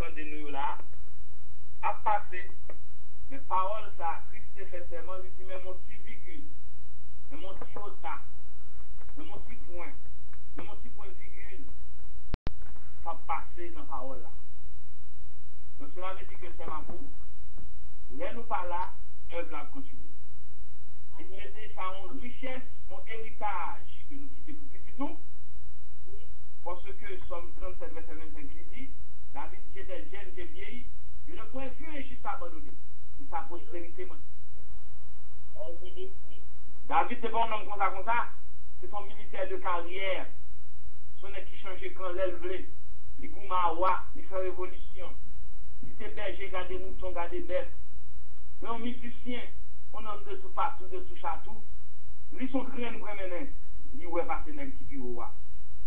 attendez nous là, à passer. Mais parole ça, Christ fait seulement, il dit, mais mon petit virgule, mais mon petit iota, mais mon petit point, mais mon petit point virgule, ça passer dans la parole là. Donc cela veut dire que c'est ma boue. Là nous pas là, œuvre la continue. Et c'est déjà une richesse, un héritage que nous quittons pour petit nous. Parce que Somme 37, verset 25 qui dit, David dit, j'étais jeune, j'ai vieilli, je ne pourrais plus juste abandonner. Et sa prospérité m'a. David, c'est pas un homme comme ça, c'est un militaire de carrière. Ce n'est qui change quand l'aile voulait. Il goumawa, il fait révolution. Il était berger, garde des moutons, garde des bêtes. Mais un musicien, un homme de tout partout, de tout château, lui son grain vraiment, il ouais passer dans le petit roi.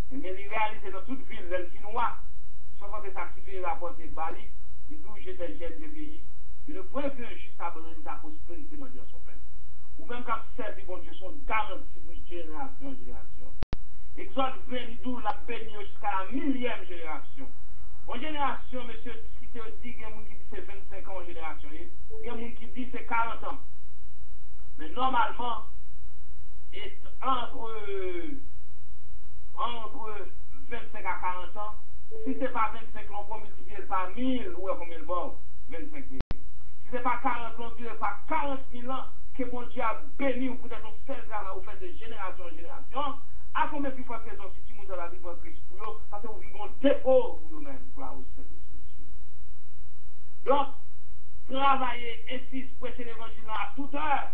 Mais les réalités dans toute ville, les Chinois, sauf que ça suffit la porte de Bali, il dit j'étais jeune de pays, il ne pourrait plus juste abandonner sa prospérité dans son peuple. Ou même quand servi bon Dieu, sont garantis pour génération en génération. Exode 20, il dit la béni jusqu'à la 1000e génération. En génération, monsieur, si tu dis, il y a des gens qui disent c'est 25 ans en génération, il y a des gens qui disent c'est 40 ans. Mais normalement, entre 25 à 40 ans, si ce n'est pas 25 ans, on peut multiplier par 1000, ou combien de morts? 25 000. Si ce n'est pas 40 ans, on peut par 40 000 ans, que mon Dieu a béni, ou peut-être on fait au fait de génération en génération, à combien de fois présent si tu montes dans la vie de Christ pour eux, parce que vous vivez un dépôt pour vous-même, pour la hausse de donc, travailler ainsi, prêcher l'évangile à toute heure,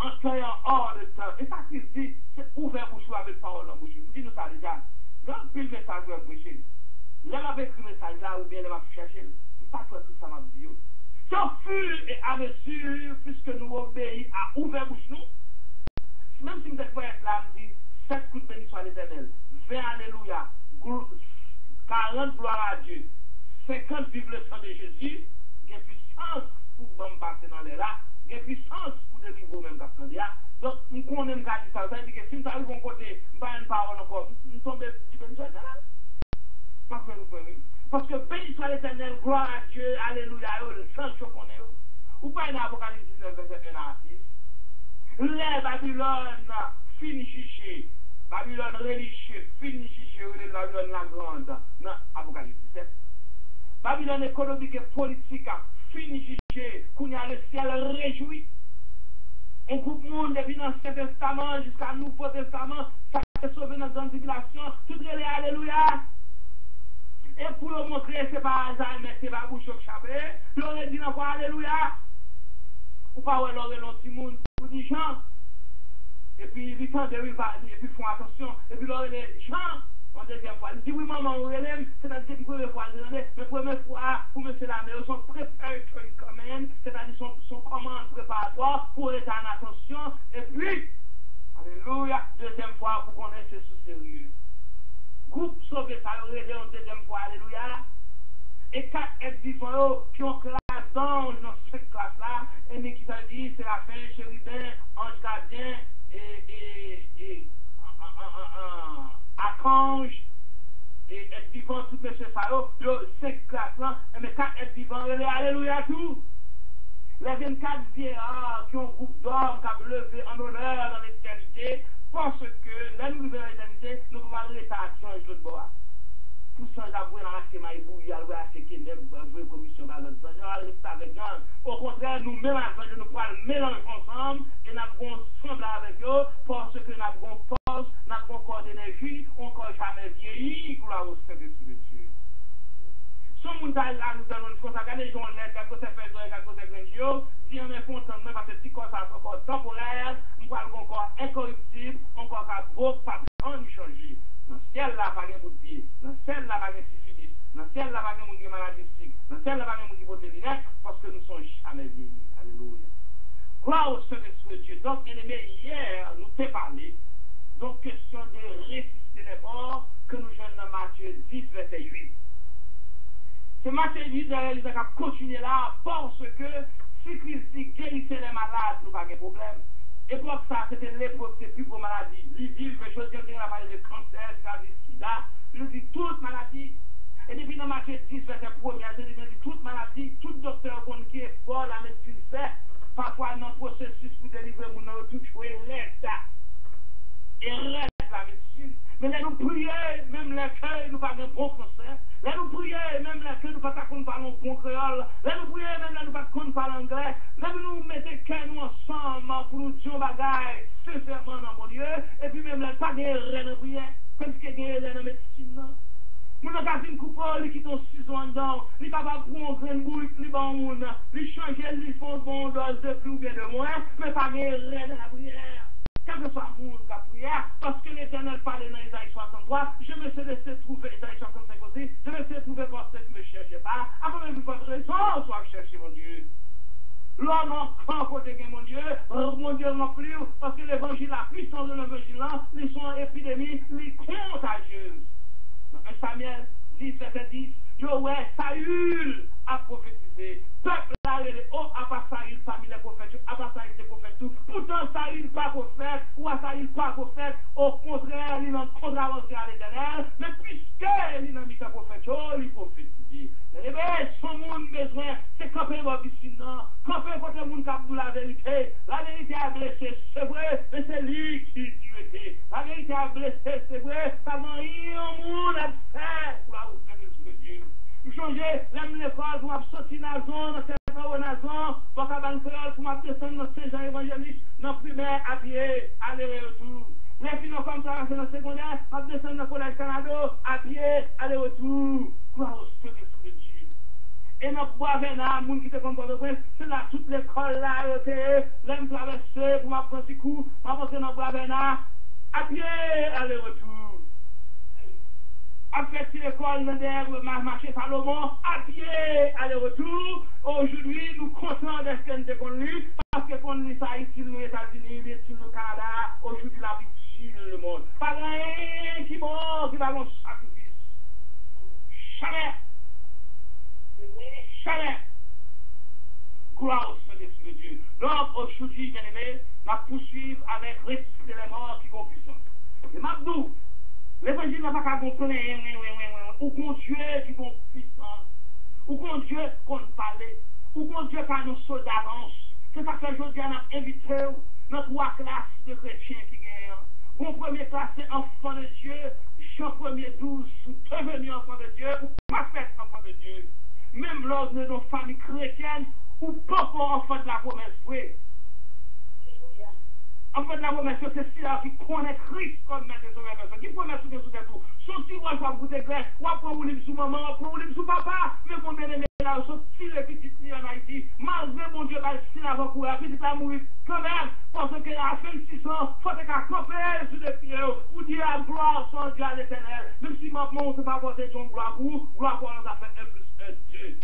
en temps hors de temps. Et ça qui se dit, c'est ouvert bouche avec parole en bouche. Nous disons ça déjà. Quand pile message va prêcher, là, on va écrire le message là, ou bien elle va chercher, pas toi tout ça m'a dit. Sauf fur et à mesure, puisque nous obéissons à ouvert bouche nous, même si nous êtes là, nous dit 7 coups de béni soit l'Éternel, 20 alléluia, 40 gloire à Dieu, 50 vive le sang de Jésus, il y a puissance pour me passer dans les là, il y a puissance pour délivrer même quand donc, nous connaissons garder ça. Ça veut dire que si nous arrivons de bon côté, nous n'avons pas une parole encore, nous tombons du béni soit l'Éternel. Parce que béni soit l'Éternel, gloire à Dieu, alléluia, le sang qu'on est. Ou pas une Apocalypse 19, verset 1 à 6. Les Babylone, fini chiché. Babylone religieux, fini chiché, Babylone la grande. Non, Apocalypse 17. Babylone économique et politique, fini chiché, qu'on y a le ciel réjoui. On coupe le monde depuis l'Ancien Testament jusqu'à le Nouveau Testament, ça s'est sauvé dans la tribulation, tout est alléluia. Et pour le montrer, c'est pas hasard, mais c'est pas bouche au chapé, l'aurait dit encore alléluia. Ou pas, ouais, l'aurait l'autre monde, ou dit Jean. Et puis, il tente de rire, et puis, font attention, et puis l'aurait dit Jean. En deuxième fois, il dit oui, maman, on relève, c'est-à-dire que première fois, mais première fois, pour monsieur la mère, son preparatory command, c'est-à-dire son commande préparatoire pour être en attention, et puis, alléluia, deuxième fois, pour qu'on ait ce sous-sérieux. Groupe sauvé, ça aurait en deuxième fois, alléluia, et 4 êtres vivants qui ont classe d'ange dans cette classe-là, et mais qui t'a dit, c'est la fin, chérubin, ange gardien, et archange, et être vivant, tout M. Sao, le 5 classes là, mais 4 être vivant, alléluia tout. Les 24 vieillards qui ont un groupe d'hommes qui ont levé en honneur dans l'éternité, parce que là nous vivons dans l'éternité, nous pouvons aller l'état action et l'autre bois. Pour ça, j'avoue, dans la schéma, il faut y aller à ce qu'il y ait une commission dans l'autre sens. Avec gens. Au contraire, nous mélangeons, nous pouvons mélanger ensemble et nous avons ensemble avec eux parce que nous avons force, nous avons corps d'énergie, on ne peut jamais vieillir pour la Saint-Esprit de Dieu. Si on nous a regardé les gens, quelques personnes, quelques religieux, si on est content, parce que si ça c'est encore temporaire, nous avons encore incorruptible, encore beau, pas de changer. Dans le ciel là, pas de bout de pied. Dans le ciel là, pas de syphilis. Dans le ciel là, pas de maladie psychique. Dans le ciel là, pas de porter des lunettes, parce que nous sommes jamais vieillis. Alléluia. Gloire au Saint-Esprit de Dieu. Donc, aimés, hier, nous t'ai parlé. Donc, question de résister les morts que nous jeunes dans Matthieu 10, verset 8. C'est Matthieu 10, il a continué là, parce que si Christ dit guérissez les malades, nous n'avons pas de problème. Et pour ça, c'était l'époque, c'est plus pour maladie. Les villes, mais je dis qu'on a parlé de cancer, de sida, je dis toute maladie. Et depuis dans Matthieu 10, verset 1er, Jésus dit toute maladie, tout docteur qui est fort, la médecine fait, parfois dans le processus pour délivrer mon nom, tout jouer l'aide. Et reste la médecine. Mais là nous prions, même les cœurs, nous parlons bon français. Là nous prions, même les cœurs, nous ne parlons pas bon créole. Là nous prions, même là nous ne parlons pas anglais. Là nous mettons cœur nous ensemble pour nous dire bagaille, sincèrement dans mon Dieu. Et puis même là, pas de rien de prière, comme si il y a rien de médecine. Mon magazine coupole qui sont 6 ans dedans, il pas prendre un grain de bouille, il bon monde, il change, il font bon dose de plus ou bien de moins, mais pas de rien de la prière. Quel que soit le monde qui a prière, parce que l'Éternel parlait dans Isaïe 63, je me suis laissé trouver, Isaïe 65 aussi, je me suis trouvé par ceux qui me cherchaient pas, avant même pas de raison, soit chercher mon Dieu. L'homme encore côté mon Dieu non plus, parce que l'évangile, la puissance de l'évangile, ils sont épidémies, ils contagieuses. Dans 1 Samuel 10, verset 10, yo ouais, Saül a prophétisé. Peuple là, à part Saül parmi les prophètes, à part Saül des prophètes tout. Pourtant, Saül pas prophète, ou à Saül pas prophète, au contraire, il en contravention à l'Éternel, mais puisque il en mis un prophète, il prophétise. Eh bien, son monde besoin, c'est camper votre piscine, camper contre le monde qui a dit la vérité. La vérité a blessé, c'est vrai, mais c'est lui qui Dieu. La vérité a blessé, c'est vrai, ça n'a rien au monde à faire pour la reconnaissance de Dieu. Vous changez, l'aime l'école, vous m'avez sorti dans la zone, c'est dans la zone, pour qu'à créole, pour m'avez descendu dans Saint-Jean évangéliste, dans primaire, à pied, aller-retour. Les filles comme ça, c'est dans le secondaire, m'avez descendu dans le collège Canada, à pied, aller-retour. Gloire au Seigneur de Dieu. Et notre bois vénard, les gens qui te comprennent de prince, c'est là toute l'école là, l'aime traverser pour m'apprendre un petit coup, m'avancer dans le bois vénard, à pied, aller-retour. Après l'école, marché Salomon, à pied, aller-retour. Aujourd'hui, nous comptons des scènes de connu, parce que qu'on lit ça ici, aux États-Unis, ici, au Canada, aujourd'hui, la vie chill le monde. Pas rien qui bon, qui va avoir sacrifice. Jamais. Jamais. Gloire au Seigneur de Dieu. Donc, aujourd'hui, bien aimé, nous poursuivons avec ressusciter les morts qui ont puissance. Et maintenant, l'évangile n'a pas qu'à gonfler, ou qu'on Dieu qui ont puissance, ou qu'on Dieu qu'on parle, ou qu'on Dieu qui a nos soldats. C'est ça que aujourd'hui, on a invité notre 3 classes de chrétiens qui gagnent. Bon, premier classe, c'est enfant de Dieu, Jean 1er 12, devenu enfant de Dieu, ou pas fait enfant de Dieu. Même lors de nos familles chrétiennes, ou pas pour enfant de la promesse, oui. En fait, la promesse, c'est celui-là qui connaît Christ comme maître de son qui promet tout de tout. Son petit roi, soit vous déclare, ou après vous livre sous maman, ou après vous livre sous papa, mais mon bien-aimé là, son petit le petit en Haïti, malgré mon Dieu, si la va courir, petit la mourir quand même, parce qu'elle a 26 ans, il faut qu'elle camper sur les pieds, pour dire la gloire son Dieu à l'éternel. Même si maintenant on ne peut pas porter son gloire pour nous a fait 1 plus 1, 2.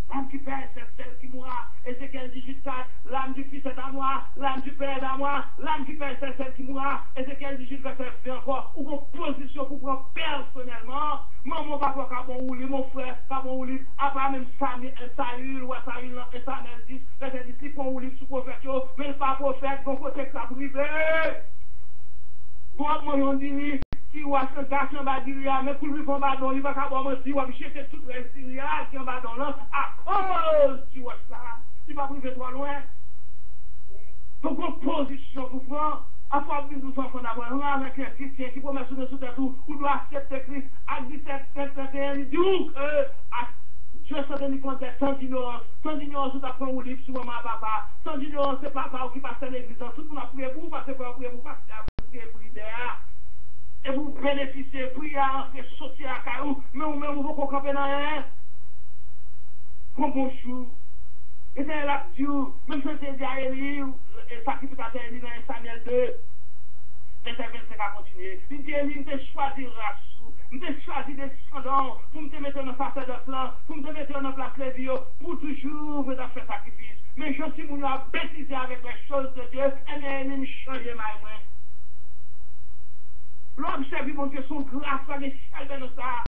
L'âme du Père, c'est celle qui mourra. Ézéchiel 18:4, l'âme du Fils est à moi, l'âme du Père est à moi, l'âme du Père, c'est celle qui mourra. Ézéchiel 18, verset 20 encore, ou vos positions pour prendre personnellement. Maman, papa, pas bon ou mon frère, pas bon ou après même Saül, ou Saül, et Samuel 10, verset 10, ils font ou sous prophète, mais pas prophète, bon côté que ça privé. Bon, moi, on dit, si ou à ce gars qui en bas d'Iria, mais pour lui faire badon, il va savoir si ou à jeter tout le reste d'Iria qui en bas dans l'an, à cause du watch là, il va priver trop loin. Donc, en position pour prendre, à fois que nous enfants d'avoir un avec les chrétiens qui promettent sous terre tout, ou doit accepter Christ à 17, 21, il dit que Dieu se donne compte sans ignorance tout à prendre au livre sur maman papa, sans ignorance c'est papa qui passe à l'église, tout le monde a prié pour vous, parce que vous priez pour pour l'idéal. Et vous bénéficiez, priez à entrer, sortir à Caillou, mais vous-même vous pouvez camper dans rien. Bonjour. Et c'est là que Dieu, même si c'est dit à Élie, et sacrificateur Élie dans Samuel 2, verset 25 à continuer. Il dit Élie, je choisi Rassou, je choisi des descendants, pour me mettre dans le sacerdoce là, pour me mettre dans la place Lévi, pour toujours vous faire sacrifice. Mais je suis venu à bêtiser avec les choses de Dieu, et bien Élie me change ma main. L'homme servi mon Dieu son grâce par les chèvres de ça.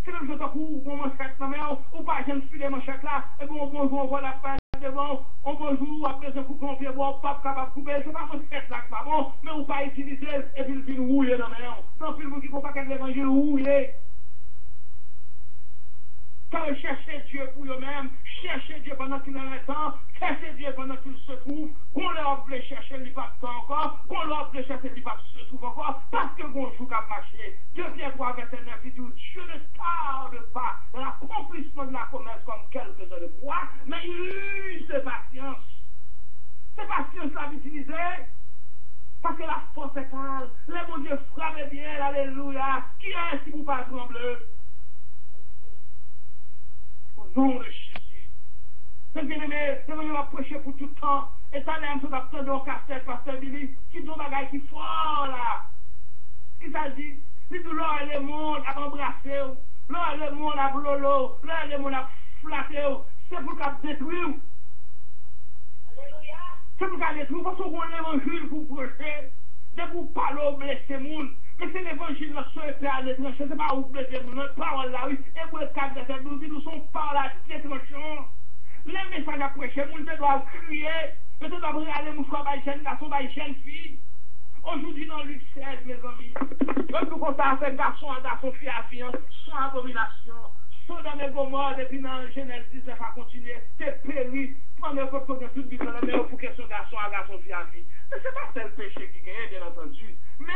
C'est même je te cours, on manchette ma mère, ou pas, je me suis les manchettes là, et bon, bonjour, on voit la page devant, on bonjour, après je coupe mon pied, bon, pas capable de couper, c'est pas manchette là, pas bon, mais on pas utiliser, et puis il vient rouiller dans la main. Donc, il vous dit qu'on pas qu'un évangile rouiller. Quand chercher Dieu pour eux-mêmes, chercher Dieu pendant qu'il en est temps, chercher Dieu pendant qu'il se trouve, qu'on leur veut chercher le pas encore, qu'on leur veut chercher le pas se trouve encore, parce que bon jour a marché. 2 Pierre 3, verset 9, il dit, Dieu ne tarde pas l'accomplissement de la promesse comme quelques-uns le croient, mais il use de patience. C'est patience là utilisée. Parce que la force est calme. Le bon Dieu frappe bien, alléluia. Qui est si vous pas trembler? Au nom de Jésus. C'est bien aimé, c'est vrai, on va prêcher pour tout le temps. Et ça, l'aime, tout à fait, dans le casse-tête, pasteur Billy, qui dit un bagage qui fort là. Il t'a dit, il dit, là, le monde a embrassé, là, le monde a blolo, là, le monde a flatté, c'est pour qu'il détruire. Alléluia. C'est pour qu'il détruire, parce qu'on a l'évangile pour prêcher, de vous parler, blesser le monde. Mais c'est l'évangile, là, sur les à l'étranger, c'est pas où blesser le monde, notre parole là, oui, et pour le cadre de cette nous sont par la détruction. Les messages à prêcher, les gens doivent crier, les gens doivent regarder, les mouchoirs, les jeunes garçons, les jeunes filles. Aujourd'hui, dans Luc 16, mes amis, même pour qu'on t'a fait garçon à garçon, fille à fille, sans abomination, sans dans mes gomorres, depuis dans Genèse 19 à continuer, c'est péri, prendre le peuple de toute Bible, mais pour question garçon à garçon, fille à fille. Mais c'est pas tel péché qui gagne, bien entendu. Mais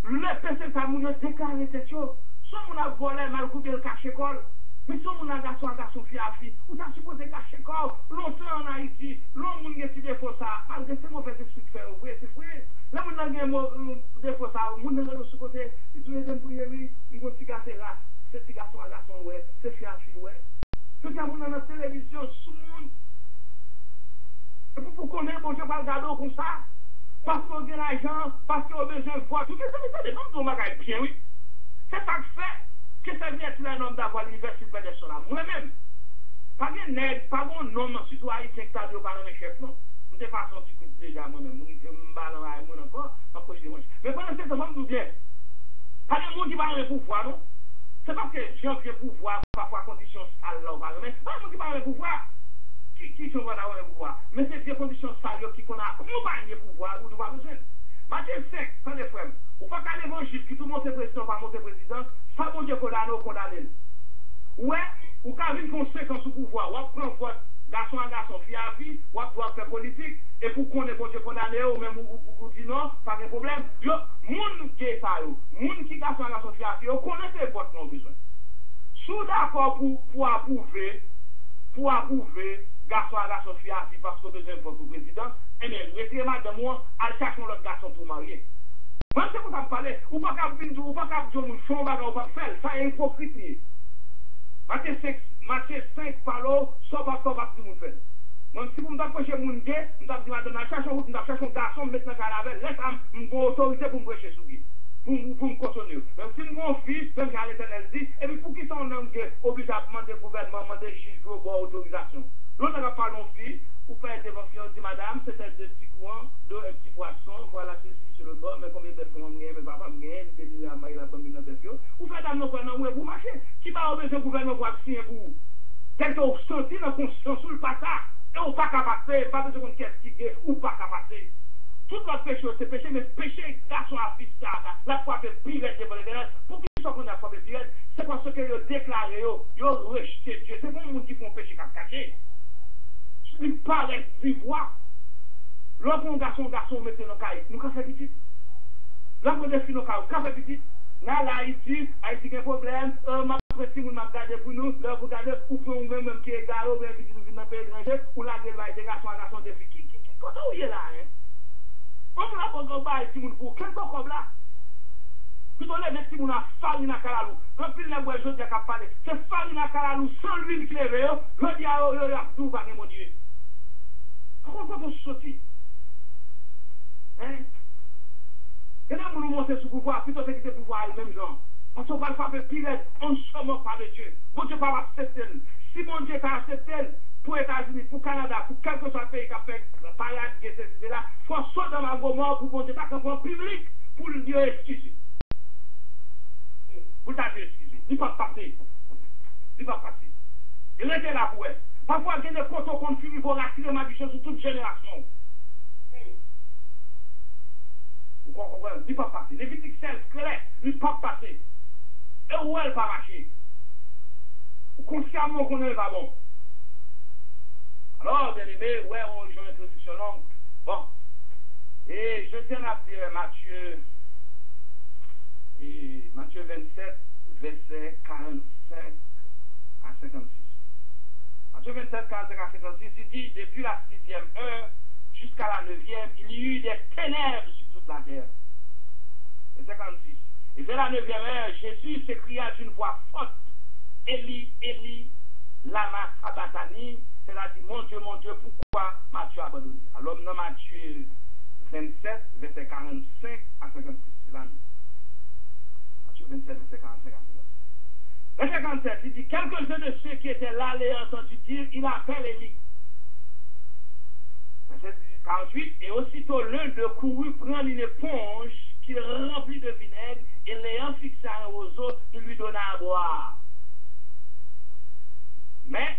le péché, ça m'a déclaré cette chose. Soit on a volé, mal coupé le cache-école. Mais si on a garçon à garçon, fille à fille, on a supposé cacher corps, longtemps en Haïti, l'homme qui a des faux ça, malgré ces mauvais esprits faire, vous voyez, c'est vrai. Là, on a des faux ça, on a de ce côté, il doit être prier, oui, il faut petit garçon là, c'est petit garçon à garçon, ouais, c'est fille à fille, ouais. C'est ça, on a notre télévision, sous le monde. Et pour qu'on ait, bon, je parle d'ado comme ça, parce qu'on a l'argent, parce qu'on a besoin de voir, tout ça, mais ça dépend de mon bagage bien, oui. C'est ça que fait. Que ça vient être un homme d'avoir l'université de son là. Moi-même, pas bien nègre, pas bon homme citoyen qui est au parlement chef, non. Je ne sais pas si tu déjà moi-même. Je me balance à moi encore, mais pendant ce temps, je me bien. Pas de monde qui parle de pouvoir, non. C'est parce que j'ai fait pouvoir, parfois conditions sales là au parlement. Pas de monde qui parle de pouvoir. Qui sont d'avoir le pouvoir. Mais c'est des conditions sales qui qu'on a accompagné le pouvoir, ou nous pas besoin. Matthieu 5, sans les frères. Ou pas qu'à l'évangile, qui tout le monde est président, pas monter président, ça bon Dieu condamné. Ouais, ou qu'à une conséquence au pouvoir, ou à prendre vote, garçon à garçon, fille à fille, ou à pouvoir faire politique, et pour qu'on ait bon Dieu condamné, ou même ou dit non, pas de problème. Yo, moun qui est ça, moun qui garçon à garçon, fille à fille, on connaît les votes non besoin. Sous d'accord pour approuver, garçon à garçon, fille à fille, parce qu'on a besoin de votre président, et bien, retirez madame moi, à chercher l'autre garçon pour marier. Moi, c'est pour ça que je parle, ou pas qu'à dire, ou pas qu'à dire, ou pas faire, ça est hypocrite. Matthieu 5 parle, soit pas dire, mon frère. Moi, si vous me prêchez mon gay, je vais dire, madame, cherche un garçon, mettre dans la caravelle, laisse-moi une autorité pour me prêcher sur lui. Pour me cautionner. Même si mon fils, même quand l'Éternel dit, et puis pour qui sont un homme qui est obligé à demander au gouvernement, demander juge pour avoir autorisation. L'autre n'a pas mon fils, ou pas être devant dit madame, c'était deux petits coins, deux petits poissons, voilà ceci sur le bord, mais combien de fois on gagne, mais papa me gagne, il dit la maille, la combien de fois. Ou faites un autre non, vous marchez. Qui va avoir besoin du gouvernement pour signer pour vous? Quelque chose senti dans la conscience sur le passage, et on pas qu'à passer, pas besoin de qu'est-ce qui est, ou pas qu'à passer. Tout notre péché, c'est péché, mais péché, garçon à fils, la foi fait pire devant l'éternel. Pour qu'ils soient qu'on a foi pire, c'est parce que ils ont déclaré, ils ont rejeté Dieu. C'est bon les gens qui font péché qu'à cacher. Je ne parle pas d'ivoire. Lorsqu'on garçon, mettez nos cailles, nous avons fait petit. Lorsqu'on défie nos cailles, nous avons fait petit. Là, Haïti a un problème. Ma si vous m'avez gardé pour nous, là, vous regardez, ou pour nous-mêmes qui est garé, ou bien qui nous vient dans le pays étranger, ou là, des garçons à garçon, des filles. Quand on y est là, hein? On l'a pas de si vous pour quel comme là. Plutôt les mecs qui m'ont farine à Kalalou. Quand il les voit, je dis qu'à parler. C'est farine à Kalalou sans l'huile qui lève. Je dis à eux, tout va mon Dieu. Pourquoi vous sortir? Hein? Et là, vous nous montrez ce pouvoir, plutôt c'est que ce pouvoir est le même genre. Parce qu'on va le faire pire, on ne se moque pas de Dieu. Mon Dieu va accepter. Si mon Dieu t'a accepté, pour les États-Unis, pour le Canada, pour quel que soit le pays qui a fait parade, etc., il faut sortir dans la gomme pour mon Dieu, pas qu'un public, pour le Dieu excuser. Pour ta Dieu excuser. Il ne peut pas passer. Il ne peut pas passer. Il était là pour elle. Parfois, il y a des photos qu'on fume pour attirer ma vie sur toute génération. Vous comprenez? Il ne peut pas passer. Lévitique 16, clair, il ne peut pas passer. Et où elle va marcher? consciemment qu'on n'est pas bon. Alors, bien aimé, ouais, on joue une introduction longue. Bon. Et je tiens à dire Matthieu 27, verset 45 à 56. Matthieu 27, 45 à 56, il dit, depuis la 6e heure jusqu'à la 9e, il y eut des ténèbres sur toute la terre. Verset 56. Et vers la 9e heure, Jésus s'écria d'une voix forte, Élie, Élie, lama sabachthani, c'est-à-dire, mon Dieu, pourquoi m'as-tu abandonné? Alors, dans Matthieu 27, verset 45 à 56, c'est la même. Matthieu 27, verset 45 à 56. Verset 47, il dit, quelques-uns de ceux qui étaient là l'ayant entendu dire, il appelle Élie. Verset 48, et aussitôt l'un de courut prendre une éponge qu'il remplit de vinaigre, et l'ayant fixé un aux autres, il lui donna à boire. Mais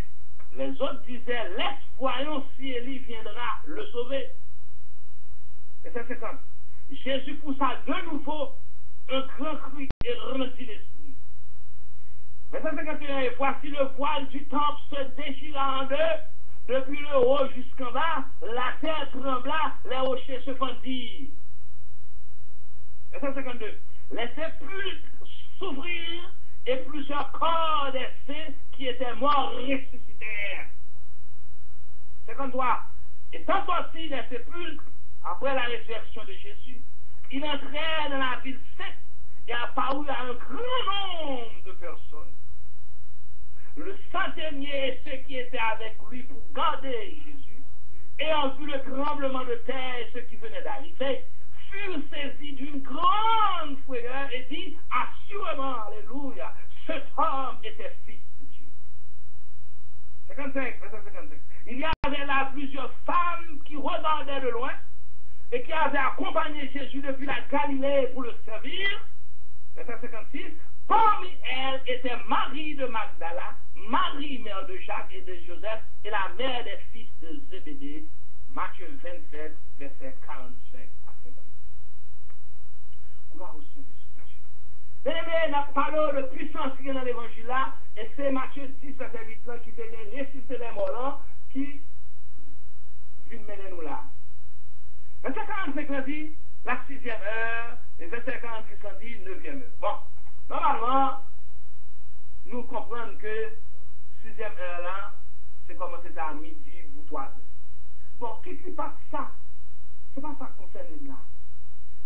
les autres disaient, laisse voyons si Élie viendra le sauver. Verset 50. Jésus poussa de nouveau un grand cri et rendit l'esprit. Verset 51. Et voici le voile du temple se déchira en deux, depuis le haut jusqu'en bas, la terre trembla, les rochers se fendirent. Verset 52. Les sépulcres s'ouvrirent et plusieurs corps des saints qui étaient morts ressuscitèrent. 53. Étant sortis des sépulcres, après la résurrection de Jésus, il entrait dans la ville sainte et apparut à un grand nombre de personnes. Le centenier et ceux qui étaient avec lui pour garder Jésus, ayant vu le tremblement de terre et ceux qui venaient d'arriver, furent saisis d'une grande frayeur et dit, assurément, alléluia, cet homme était fils de Dieu. 55, verset 55. Il y avait là plusieurs femmes qui regardaient de loin et qui avaient accompagné Jésus depuis la Galilée pour le servir. Verset 56. Parmi elles était Marie de Magdala, Marie, mère de Jacques et de Joseph, et la mère des fils de Zébédée. Matthieu 27, verset 45 à 56. Gloire au Saint-Esprit. Bien aimé, nous parlons de puissance qui est dans l'évangile là, et c'est Matthieu 10, verset 8 là, qui vient ressusciter les morts qui vient mener nous là. Verset 45 là dit, la 6e heure, et verset 46 là dit, 9e heure. Bon, normalement, nous comprenons que 6e heure là, c'est comme c'était à midi ou 3 heures. Bon, qu'est-ce qui passe ça? C'est pas ça qui concerne là.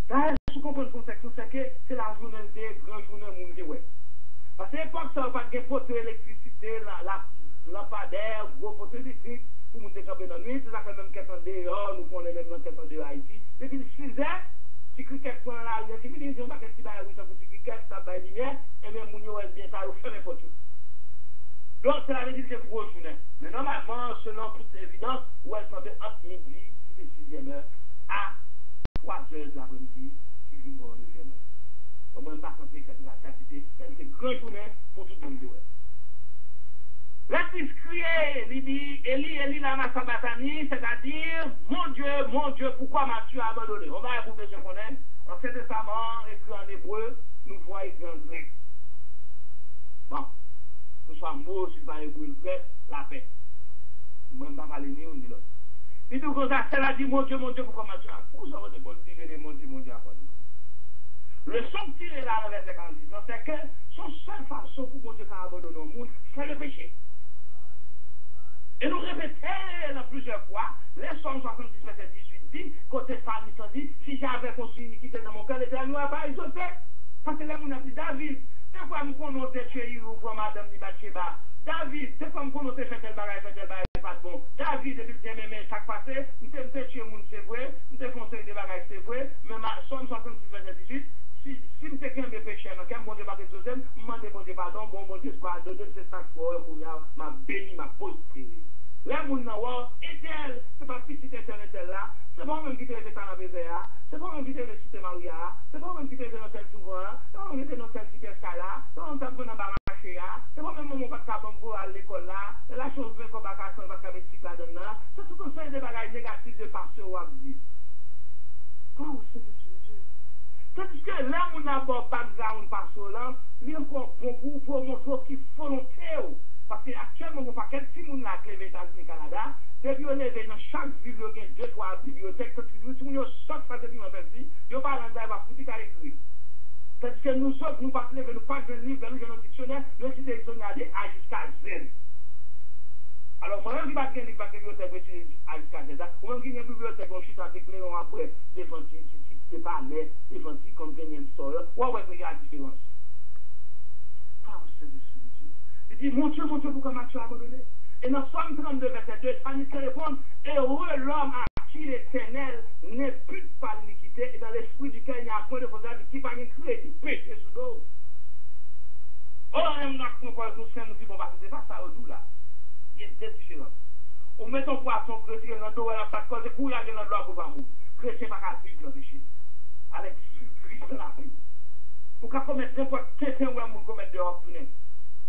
Là, je comprends le contexte, c'est que c'est la journée de grand journée mondiale, ouais. Parce que l'époque, ça n'a pas de poteau d'électricité, la lampadaire, gros poteau électrique, pour monter camper dans la nuit, c'est ça que même quelqu'un dehors, nous connaissons même dans quelqu'un de Haïti. Depuis 6 heures, si cricket point là, il y a des millions de gens qui ont oui, ça pour cricket, ça va lumière, et même mon yo est bien tard, fait n'importe où. Donc, c'est la vérité, c'est une grosse journée. Mais normalement, selon toute évidence, où elle semble entre midi, qui est 6e heure, à 3 heures de l'après-midi, qui vient pour 9e heure. Au moins, pas sans faire la quantité, c'est une grande journée pour tout le monde. L'Église criait, il dit, Élie, Élie, lama sabachthani, c'est-à-dire, mon Dieu, pourquoi m'as-tu abandonné? On va vous besoin qu'on aime. Ancien Testament, écrit en hébreu, nous voyons écrit en grec. Bon, que ce soit mot, si pas hébreu, grec, la paix. Moi, je ne vais pas parler ni l'un ni l'autre. Il dit comme ça, celle a dit, mon Dieu, pourquoi m'as-tu abandonné? Pourquoi ça va te dire, mon Dieu, abandonné? Le son tiré là, dans verset 46, c'est que son seule façon pour mon Dieu abandonner au monde, c'est le péché. Et nous répétons dans plusieurs fois, les Psaumes 66, verset 18 dit, côté famille, ça dit, si j'avais construit une iniquité dans mon cœur, l'Éternel n'aurait pas exaucé. Parce que là, on a dit, David, c'est quoi nous connaissons tuer ou pour madame ni Bathsheba? David, c'est quoi nous connaissons faire tel bagage, pas de bon. David, depuis le dernier mais chaque passé, nous avons tué moun, c'est vrai, nous avons fait des bagages, c'est vrai, mais Psaume 66, verset 18, si je suis un mes péchés, quand mon Dieu va être Joseph, je demande mon Dieu pardon, bon Dieu, pardon, c'est ça pour m'a béni, m'a prospéré. Là, mon nom, éternel, c'est pas petit éternel là, c'est pas même qui te fait dans la BZA, c'est pas même qui te fait citer Maria, c'est pas même qui te fait dans tel souverain, c'est pas même qui te fait dans tel super là, c'est pas même qui te fait dans Baraché là, c'est pas même mon pas capable à l'école là, la chose bien qu'on va casser, on va faire des là dedans, c'est tout un seul de bagages négatifs de pasteur ou à dire. Oh, c'est Dieu. Tandis que là, mon abord background pasteur là, lui encore bon pour montrer qu'il volontaire. Parce qu'actuellement, on pas quel petit monde là qui est aux États-Unis, Canada, depuis on est dans chaque ville, il y a 2-3 bibliothèques, tout le monde sort faire des livres, il n'y a pas un endroit pour foutre à écrire. C'est-à-dire que nous autres, nous pas lever, nous pas de livre, nous avons un dictionnaire, nous avons des dictionnaires A jusqu'à Z. Alors, moi-même qui pas de livre, pas de bibliothèque, A jusqu'à Z, ou même qui a une bibliothèque, on chute avec les noms après, des fantis, qui ne pas l'air, des fantis convenient story, ou ouais, il y a la différence. Pas c'est de solitude. Il dit, mon Dieu, pourquoi m'as-tu abandonné? Et dans Somme 32, verset 2, Psalmiste répond, heureux l'homme à qui l'Éternel n'est plus par l'iniquité, et dans l'esprit duquel il y a un point de faisable qui par crédit, péché sous l'eau. Oh, on n'a pas nous sommes dit, bon, bah, c'est pas ça au doux là. Il y a des différences. On met ton poisson chrétien dans le dos, elle n'a pas de cause, et pour la gueule dans le doigt pour pas mourir. Chrétien n'a pas vivre le péché. Avec Christ dans la vie. Pour qu'à commettre n'importe quel temps où on commet dehors tourner.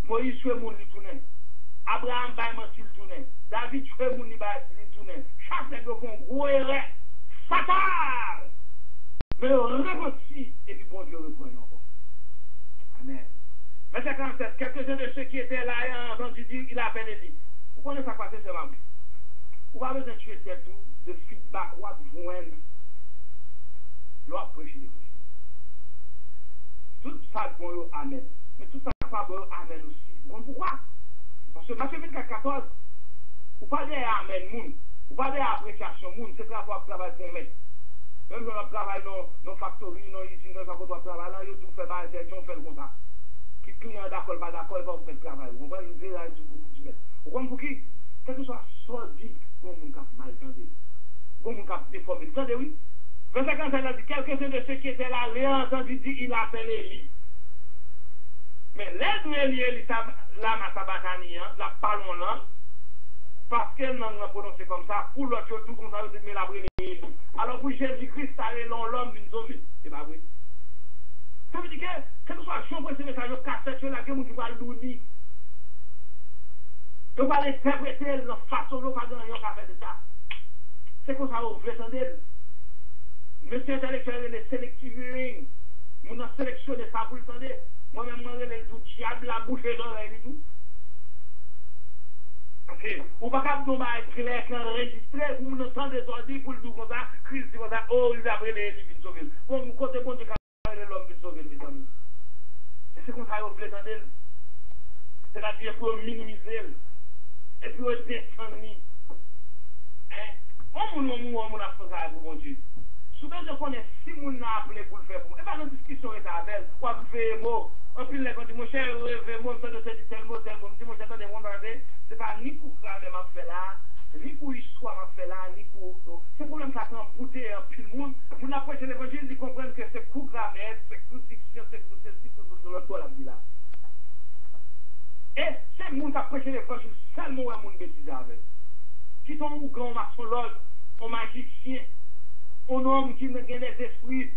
Moïse tuait mon lit tourner. Abraham baille mentir tourner. David tuait mon lit tourner. Chaque nègre font gros erreur. Fatal! Mais repentit et puis bon Dieu reprend encore. Amen. Verset 47, quelques-uns de ceux qui étaient là et ont entendu dire, il a appelé Élie. Pourquoi ne pas passer ce moment? Ou pas besoin de tuer tout, de feedback, ou de joindre. L'autre prêcher l'évangile. Tout ça bon amen. Mais tout ça pas bon amen aussi. Pourquoi? Parce que Matthieu 24, 14, ou pas dire amen moun, ou pas dire appréciation moun, c'est travail pour mettre. Même si on travaille dans nos factories, dans les usines, dans les travail, là, ils ont fait mal, ils ont fait le contact. Qui client d'accord, pas d'accord, ils vont faire le travail. Vous comprenez? Vous avez du coup, du mettre. Vous comprenez pour qui? Quel que soit sordi, bon moun cap mal tendé. Bon moun cap déformé. Tendez, oui? Verset 15, elle a dit, quelques-uns de ceux qui étaient là, les entendu dit, il appelle Élie. Mais l'aide Élie, là, ma sabatani, la parlons là, parce qu'elle n'a pas prononcé comme ça, pour l'autre, tout comme ça, mais la brûlée Élie. Alors, pour Jésus-Christ, ça est l'homme d'une sauver. C'est pas vrai. Ça veut dire que, quel que soit le champ pour ce message, cassette, là, que vous va l'ouvrir. Vous va l'interpréter de façon, vous va donner un fait de ça. C'est comme ça, vous voulez entendre. Monsieur intellectuel, les selectiving, nous avons sélectionné ça pour le temps. Moi-même, je vais tout diable, la bouche et l'oreille et tout. Ou pas qu'à nous mettre clair, enregistré, ou nous entendons des ordres pour le dire comme ça, Christ dit comme ça, oh, il a pris les livres de sauver. Bon, nous côté bon Dieu qui a pris l'homme de sauver, mes amis. Et c'est comme ça que vous voulez entendre. C'est-à-dire pour minimiser, et puis pour descendre. On a fait ça pour bon Dieu. Souvent, je connais si moun a appelé pour le faire pour moi. Et pas dans la discussion avec elle, ou avec VMO. En plus, les gens disent, mon cher, VMO, je te dis tel mot, je dis, mon cher, attendez, mon regardez, c'est pas ni pour grave m'a fait là, ni pour histoire m'a fait là, ni pour. C'est pour même ça quand bouter un pile monde. Mon approche de l'évangile, ils comprennent que c'est coup grammaire, c'est coup diction, c'est coup de l'autre la vie là. Et c'est moun qui approche l'évangile, seulement un monde bêtise avec. Qui sont ou grand maçonnologue, un magicien. Un homme qui a des esprits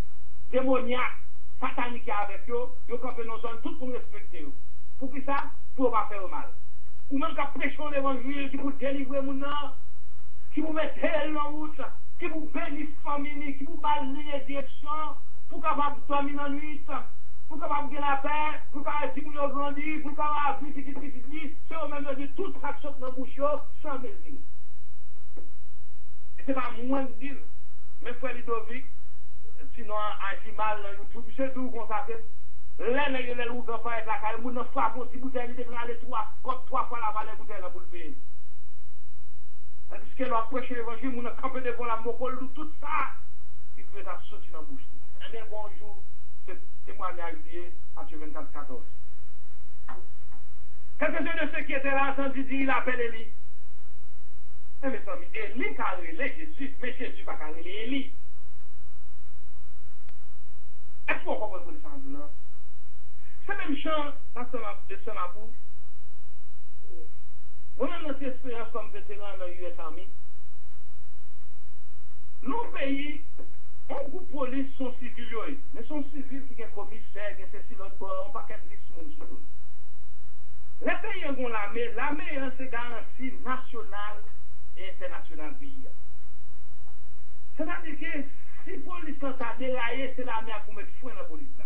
démoniaques, sataniques avec eux, ils campent dans zone tout pour respecter eux. Pour qui ça? Pour ne pas faire mal. Ou même qui prêchent l'évangile, qui vous délivrer mon nom, qui vous mettent dans la route, qui vous bénissent famille, qui vous balayent les directions, pour capable de dormir dans la nuit, pour capable de la paix, pour capable de grandir, pour capable de vivre petit, c'est eux-mêmes qui disent toute fraction dans la bouche, sans mesure. Et ce n'est pas moins de dire. Mais frère Ludovic, sinon agit mal dans YouTube, c'est tout comme ça. Les ouvre pas avec la caille, nous ne frappons si bouteille, il devrait aller trois fois la valeur bouteille pour le payer. Parce que l'on prêche l'évangile, nous ne campons devant la mocole, tout ça, il veut sortir dans la bouche. Un bien bonjour, c'est témoignage lié à Matthieu 24, 14. Quelques-uns de ceux qui étaient là, entendu dire, il appelle Élie. Et mes amis, Élie a relé Jésus, mais Jésus n'a pas relé Élie. Est-ce qu'on comprend le semblant? C'est même chant, de Samabou. Moi-même, notre expérience comme vétéran dans l'US Army, nos pays, on groupe police sont civils, mais sont civils qui sont commissaires, qui sont l'autre bord, on ne peut pas être lisse sur tout. Les pays ont l'armée, c'est garantie nationale et internationale pays. C'est-à-dire que si la police a déraillé, c'est l'armée qui met fou dans la police là.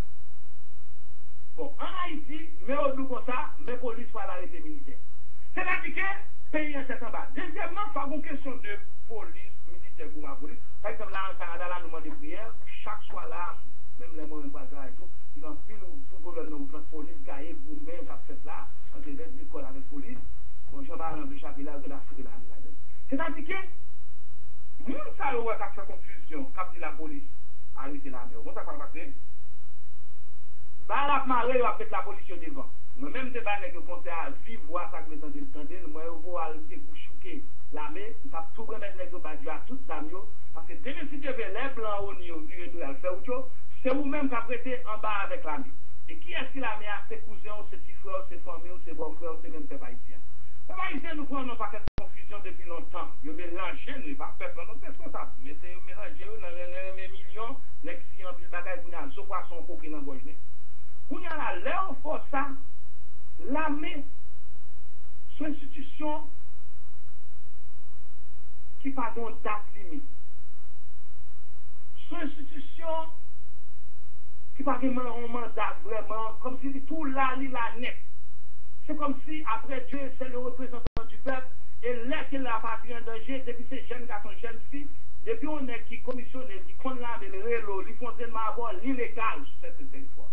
Bon, en Haïti, mais au bout comme ça, mais police faut l'arrêté militaire. C'est-à-dire que pays est en bas. Deuxièmement, il faut avoir une question de police, militaire pour ma police. Par exemple, là, en Canada, là, nous demandons des prières. Chaque soir là, même les moyens de et tout, ils ont pile tout problème dans la police, gaillé, vous-même, qui a fait là, en train d'être l'école avec la police. Bon, je vais pas rentrer chaque là, que la fouille là. C'est-à-dire que, nous, ça, on va faire confusion, comme dit la police, arrêter la mer. Comment ça va passer? Bah, la marée, on va mettre la police devant. Moi-même, je vais vous conseiller à vivre, voir ça que vous entendez. Moi, je vais aller vous chouquer l'armée. Je vais tout remettre les gars à toutes les amis. Parce que dès que si tu veux les blancs au niveau du retour, faire autre chose, c'est vous-même qui avez prêté en bas avec l'armée. Et qui est-ce qui l'armée a? Ses cousins, ses petits frères, ses familles, ses beaux-frères, ses même pères haïtiens. Les haïtiens, nous prenons pas de confusion depuis longtemps. Ils mélangent, nous, pas peuple, nous, responsable. Mais c'est mélangé, dans les millions, les filles en pile bagaille, vous avez un poisson coquin dans la gorge. Vous avez l'air pour ça. L'armée, c'est une institution qui n'a pas de date limite. C'est une institution qui n'a pas de mandat vraiment, comme si tout là, il a net. C'est comme si après Dieu, c'est le représentant du peuple, et là qu'il a patrie en danger, depuis ces jeunes garçons, jeunes filles, depuis on est qui commissionne, qui connaît le rélo, qui font tellement avoir l'illégal sur cette territoire.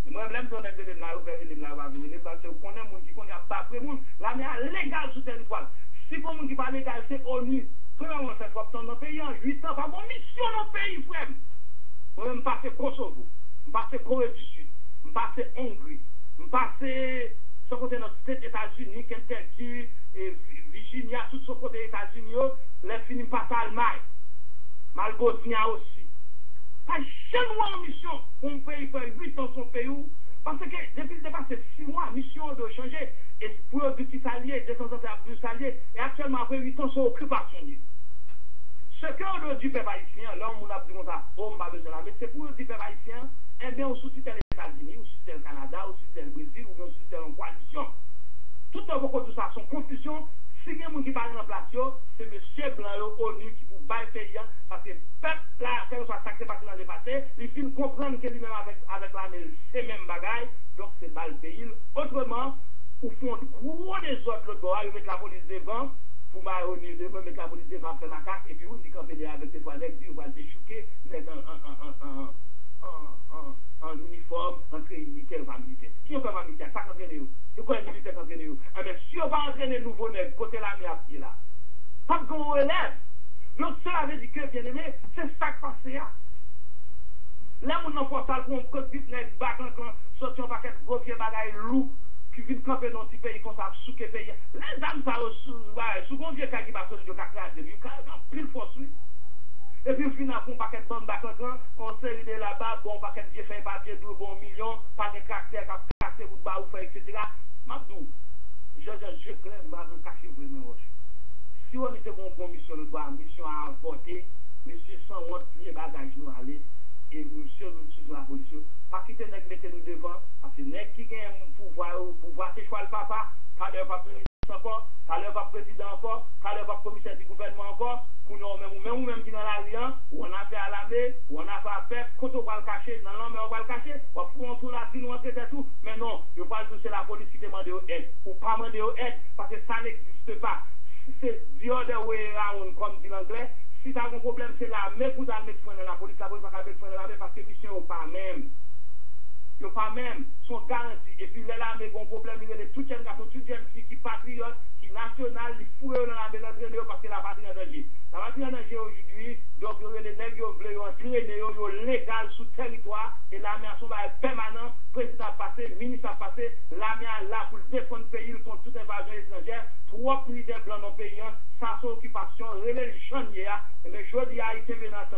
Moi, je me dis que je vais parce que je connais les gens qui connaissent pas les gens. La mer légale sur le territoire. Si vous ne pas légal, c'est ONU. Comment on fait dans le pays en 8 ans? Pas mon mission dans le pays, frère. Moi, je passe Kosovo, je passe Corée du Sud, je passe Hongrie, je passe ce côté de notre États-Unis, Kentucky, Virginia, tout ce côté des États-Unis, les finis par Allemagne, Malbosnia aussi. Pas jamais en mission, on peut faire 8 ans son pays, parce que depuis le départ, c'est 6 mois, mission de changer, et pour le petit salier, de temps en temps, plus salier, et actuellement, après 8 ans, c'est occupation. Ce qu'on dit peuple haïtien, là, on a dit comme ça, on va besoin mais c'est pour le peuple haïtien, eh bien, on soutient les États-Unis, on soutient le Canada, on soutient le Brésil, ou bien on soutient en coalition. Tout un beaucoup de ça, son confusion. Si il y a des gens qui parlent en place, c'est M. Blanc, ONU, qui vous baille payant, parce que le peuple, là, quel soit ça qui s'est passé dans le passé, il faut comprendre que lui-même avec l'armée, c'est même bagaille, donc c'est balle pays. Autrement, au fond, gros des autres, l'autre bord, ils mettent la police devant, pour m'aïonner devant, mettre la police devant, faire macaque, et puis vous, vous campez avec des toilettes, vous allez déchouquer, vous êtes en uniforme, entre militaire ou pas militaire. Qui n'est pas militaire? Ça entraîne où? C'est quoi un militaire qui entraîne où? Mais si on va entraîner nouveau nègre, côté la mer pied là, pas qu'on élève. Donc cela avait dit que, bien aimé, c'est ça qui passe là. Là, on n'a pas ça pour un code vite nègre, bac encore, sorti un paquet de gros vieux bagailles loups, qui viennent camper dans un petit pays comme ça, sous quel pays. Les âmes, ça, sous un vieux cas qui va sortir de caca, il y a pile force, oui. Et puis, au final, on paquet de bande bac encore, on s'est aidé là-bas, bon, paquet de vieux fait papier, de bon million, paquet de caractère, cassé, ou de bas, ou fait, etc. Mabdou, je claire, je vais cacher vraiment roche. Si on était bon mission, le droit, mission à apporter, monsieur sans honte, les bagages nous aller, et monsieur nous sur la police, pas quitter nèg mettez nous devant, parce que nèg qui gagne pouvoir c'est choix le papa, pas de pas président encore, pas de pas président encore, pas de pas commissaire du gouvernement encore, pour nous même qui dans la rue, ou on a fait à l'armée, ou on a fait à faire, quand on va le cacher, non, mais on va le cacher, on va prendre tout la vie, nous entrer tout, mais non, je parle de c'est la police qui demande aide, ou pas demander aide, parce que ça n'existe pas. C'est the other way around, comme dit l'anglais. Si tu as un problème, c'est la même pour mettre fin dans la police va pas mettre fin dans la parce que mission n'est pas même. Ils pas même, sont garantis. Et puis là, mais bon problème, il y a tout jeune garçon, toute jeune fille qui patriote, qui national, ils fouillent dans la l'entraîner parce que la patrie est en danger. La patrie est en danger aujourd'hui, donc il y a les nègres qui veulent entraîner, ils légal sous territoire, et l'armée a son bail permanent, président passé, ministre a passé, l'armée est là pour défendre le pays contre toute invasion étrangère, 3 militaires blancs dans le pays, sans son occupation, religion, mais je dis à Haïti venant à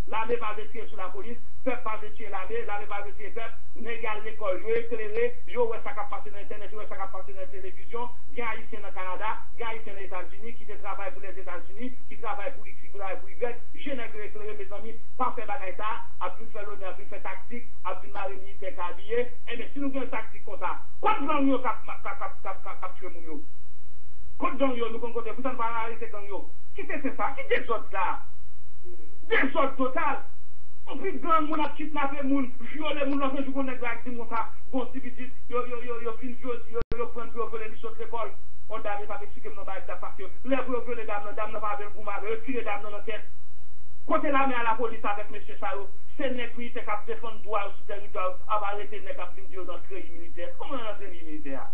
l'armée va tirer sur la police, peuple va tirer l'armée va tirer le peuple, négal l'école, yo éclairé, yo ouais ça qui passe dans internet, yo ouais ça qui passe dans la télévision, bien haïtien dans le Canada, bien haïtien dans les États-Unis, qui travaille pour les États-Unis, qui travaille pour X, qui travaille pour Y, je n'ai que éclairé mes amis, pas faire bagaille ça, a pu faire l'honneur, a pu faire tactique, a pu mariner militaire habillé, et bien si nous avons une tactique comme ça, quoi de gang yo capture mon yo? Quoi de gang yo nous comptons, vous n'avez pas arrêté gang yo? Qui c'est ça? Qui désordre ça? Désordre total. On plus grand monde a kidnappé moun, violer moun l'autre jour qu'on est là, dit ça, bon si petit, yo fin yo prend pour voler les autres l'école. On dame pas expliquer non ba ça parce que les pour voler dame pas venir pour marrer, tirer dame dans la tête. Côté la main à la police avec monsieur Sao, c'est nèg qui c'est cap défendre droit sur territoire, avant arrêter nèg cap venir dans le militaire. Comment dans le militaire?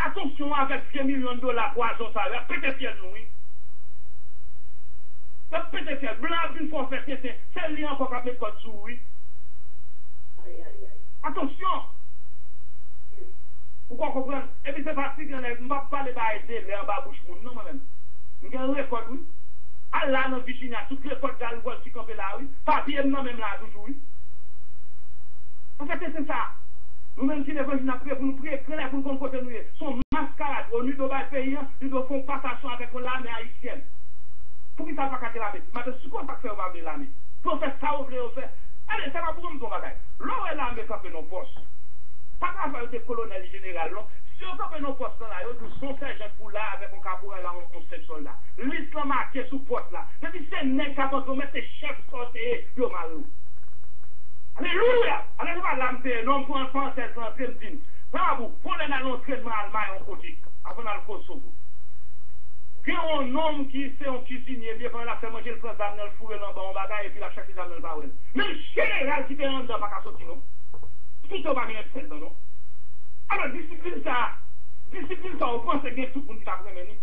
Attention avec 2 millions de dollars poison ça, peut-être fier nous oui. Peut-être fier blanc une fois fait c'est lui encore cap mettre code sous oui. Attention. Vous comprenez? Et puis c'est parti que je ne vais pas parler d'aider les en bas bouche moun non moi-même. Je un record oui. Allah dans Virginia toutes les codes d'alcool qui campent là oui. Papier non même là toujours oui. En fait c'est ça. Nous-mêmes, si les gens n'ont pour nous prier, pour nous continuer, son mascarade, au lieu de faire pays, nous devons faire passation avec l'armée haïtienne. Pour qu'ils ne savent pas qu'à l'armée. Mais ce qu'on va faire, on va faire l'armée. Pour faire ça, on va faire. Allez, ça va pour nous, on va faire. Là où l'armée fait nos postes. Pas grave, il y a des colonels généraux. Si on fait nos postes là, nous sommes sergents pour là, avec un caporal là, on sait soldat. L'islam marqué sous poste là. Depuis c'est nègre quand on met des chefs sortés, yo malou. Alléluia! Allez, va l'amener, non pour un français, c'est un tremdine. Bravo, pour les l'entraînement allemand en côté, avant dans le Kosovo. Quand un homme qui fait un cuisinier, bien, quand il a fait manger le prince d'Amnel, fourré dans le bon bagage, et puis il a cherché d'Amnel Bawel. Mais le général qui était en dedans, pas qu'à sortir, non? Tout va bien être non? Alors, discipline ça, on pense que tout le monde qui a prémené.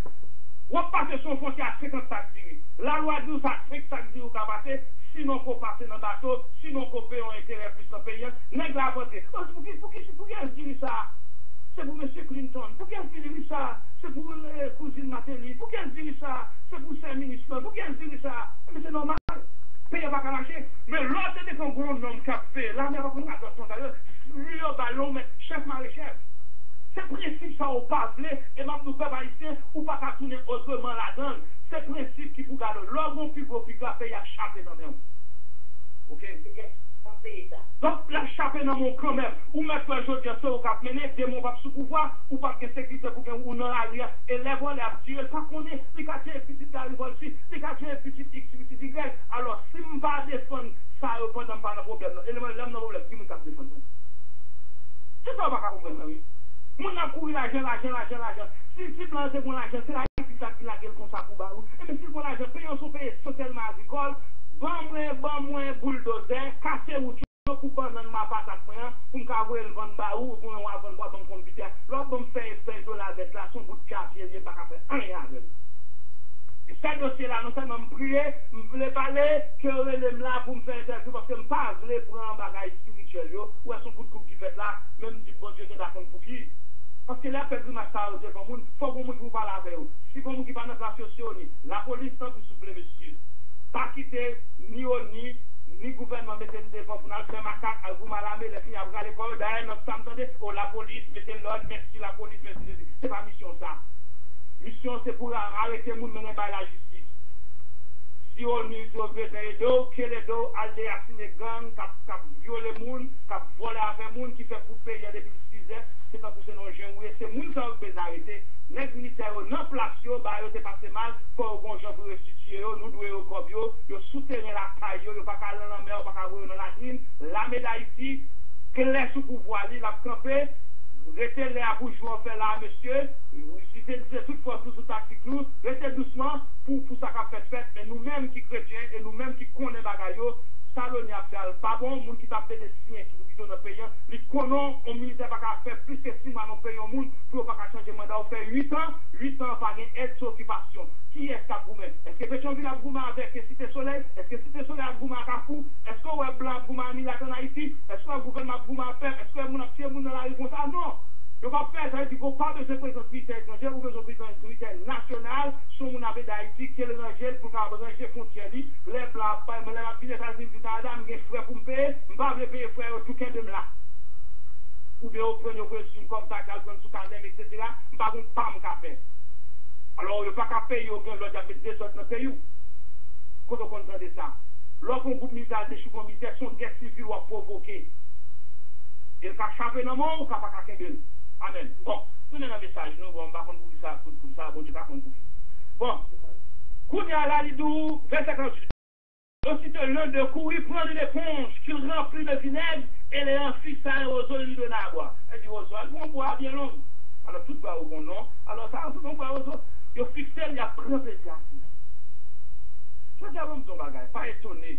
On passe son frontière à 50 sacs d'huile. La loi dit ça 5 sacs d'huile qui a passé. Sinon, qu'on passe dans le bateau, sinon, qu'on paye un intérêt plus dans le pays, n'est-ce pas voter. Pour qui elle dit ça? C'est pour M. Clinton. Pour qui elle dit ça? C'est pour cousine Matéli. Pour qui elle dit ça? C'est pour ses ministres. Pour qui elle dit ça? Mais c'est normal. Paye pas qu'à lâcher. Mais l'autre, c'est qu'on gros homme qui a fait. Là, mais on va prendre attention d'ailleurs. Lui, au ballon, mais chef maréchef. C'est principe ça au pas et même nous peuple haïtien ou pas qu'à tourner autrement la donne. C'est principe qui pour garder l'orgon plus gros puis la paye à chaper dans même. OK? Donc la chaper dans mon camp même. Ou mettre un jour de ça au cap mener, démon va sous pouvoir ou pas que sécurité pour que ou dans l'arrière et les vols à tirer pas qu'on est les quartiers petit garivol ici, les quartiers petit X petit Y. Alors si me pas défendre ça pendant pas de problème. Et le même problème qui me cap défendre. C'est ça pas comprendre oui. Mon a couru l'argent. Si blanc c'est bon l'argent, c'est la qui la gueule comme ça pour barou. Et mais si bon l'argent, payons son pays socialement agricole, bon moins bulldozer, casser route pour prendre ma patate pour me cavoir le vendre barou, pour me vendre bois bon computer. Là bon faire $20 avec là son bout de café, il pas faire rien avec. Et ce dossier là, non seulement me prier, me voulais parler que relève là pour me faire interview parce que me pas voulais prendre un bagage spirituel yo, ou est-ce qu'on coupe qui fait là, même dit bon Dieu d'accord pour qui. Parce que là, perdre ma star devant moun, faut qu'on vous parle avec vous. Si vous qui pas dans la sociaux, la police tant vous souffler monsieur. Pas quitter ni ONI, ni gouvernement mettez devant pour nous faire macaque, à vous malamer les filles à regarder l'école, d'ailleurs notre femme attendez, oh la police, mettez l'ordre, merci la police, merci. C'est pas mission ça. Mission c'est pour arrêter moun mener par la justice. Si on nous veut aider, que les deux aller assigner gang, qui violer moun, qui voler avec moun, qui fait pour payer depuis 6 heures. C'est pas pour ce nom c'est moun qui ont arrêté. Les militaires non place yo, bah yo te passé mal, faut bon gens pour restituer nous doit au cobio, yo soutenir la caille, yo pas qu'à dans la mer, pas qu'à dans la latrine, la médaille ici, que les sous pouvoir li la camper, restez là pour jouer faire là monsieur, si c'est toute force sous tactique nous, restez doucement pour ça qu'a fait mais nous-mêmes qui chrétiens et nous-mêmes qui connaissons bagayo ça l'on a fait pas bon monde qui t'a fait des signes qui nous dans le pays les connaissons on militaire pas faire plus que 6 mois dans le pays au monde pour pas changer mandat on fait 8 ans pas gain aide occupation qui est ça pour est-ce que Pétionville a goumé avec Cité Soleil est-ce que Cité Soleil a goumé à Carrefour est-ce que ouais blanc goumé à Milat en Haïti est-ce que le gouvernement a goumé à Pep est-ce que mon a tiré moun dans la rue comme ça non je ne vais pas faire ça, il ne faut pas besoin de présence militaire étrangère ou besoin de présence militaire nationale sur mon avis d'Haïti, qui est l'évangile pour qu'on ranger frontière, les blancs, les rapides, les États-Unis, j'ai frère pour me payer, je ne vais pas payer frère tout le monde là. Ou bien, vous prenez une comme ça, vous prenez sous cadème, etc. Je ne vais pas me faire. Alors, il n'y a pas qu'à payer, l'autre a fait des autres dans le pays. Quand on comprend ça, lorsqu'un groupe militaire, des choux militaires sont guerres civiles ou à provoquer. Et le cas chaper dans le monde, ou pas qu'à faire. Amen. Bon, tout un message, nous, bon, par contre, pour ça, bon, tu vas comprendre. Bon, Kounia Lalidou, verset 48. Aussitôt l'un de courir prendre une éponge qu'il remplit de vinaigre et les en fixe à un roseau lui donne à boire. Elle dit roseau, elle vont boire bien long. Alors tout boire au bon nom. Alors ça, on va boire roseau. Il fixe, il y a plein de plaisir. Je dis à vous, mon bagage, pas étonné.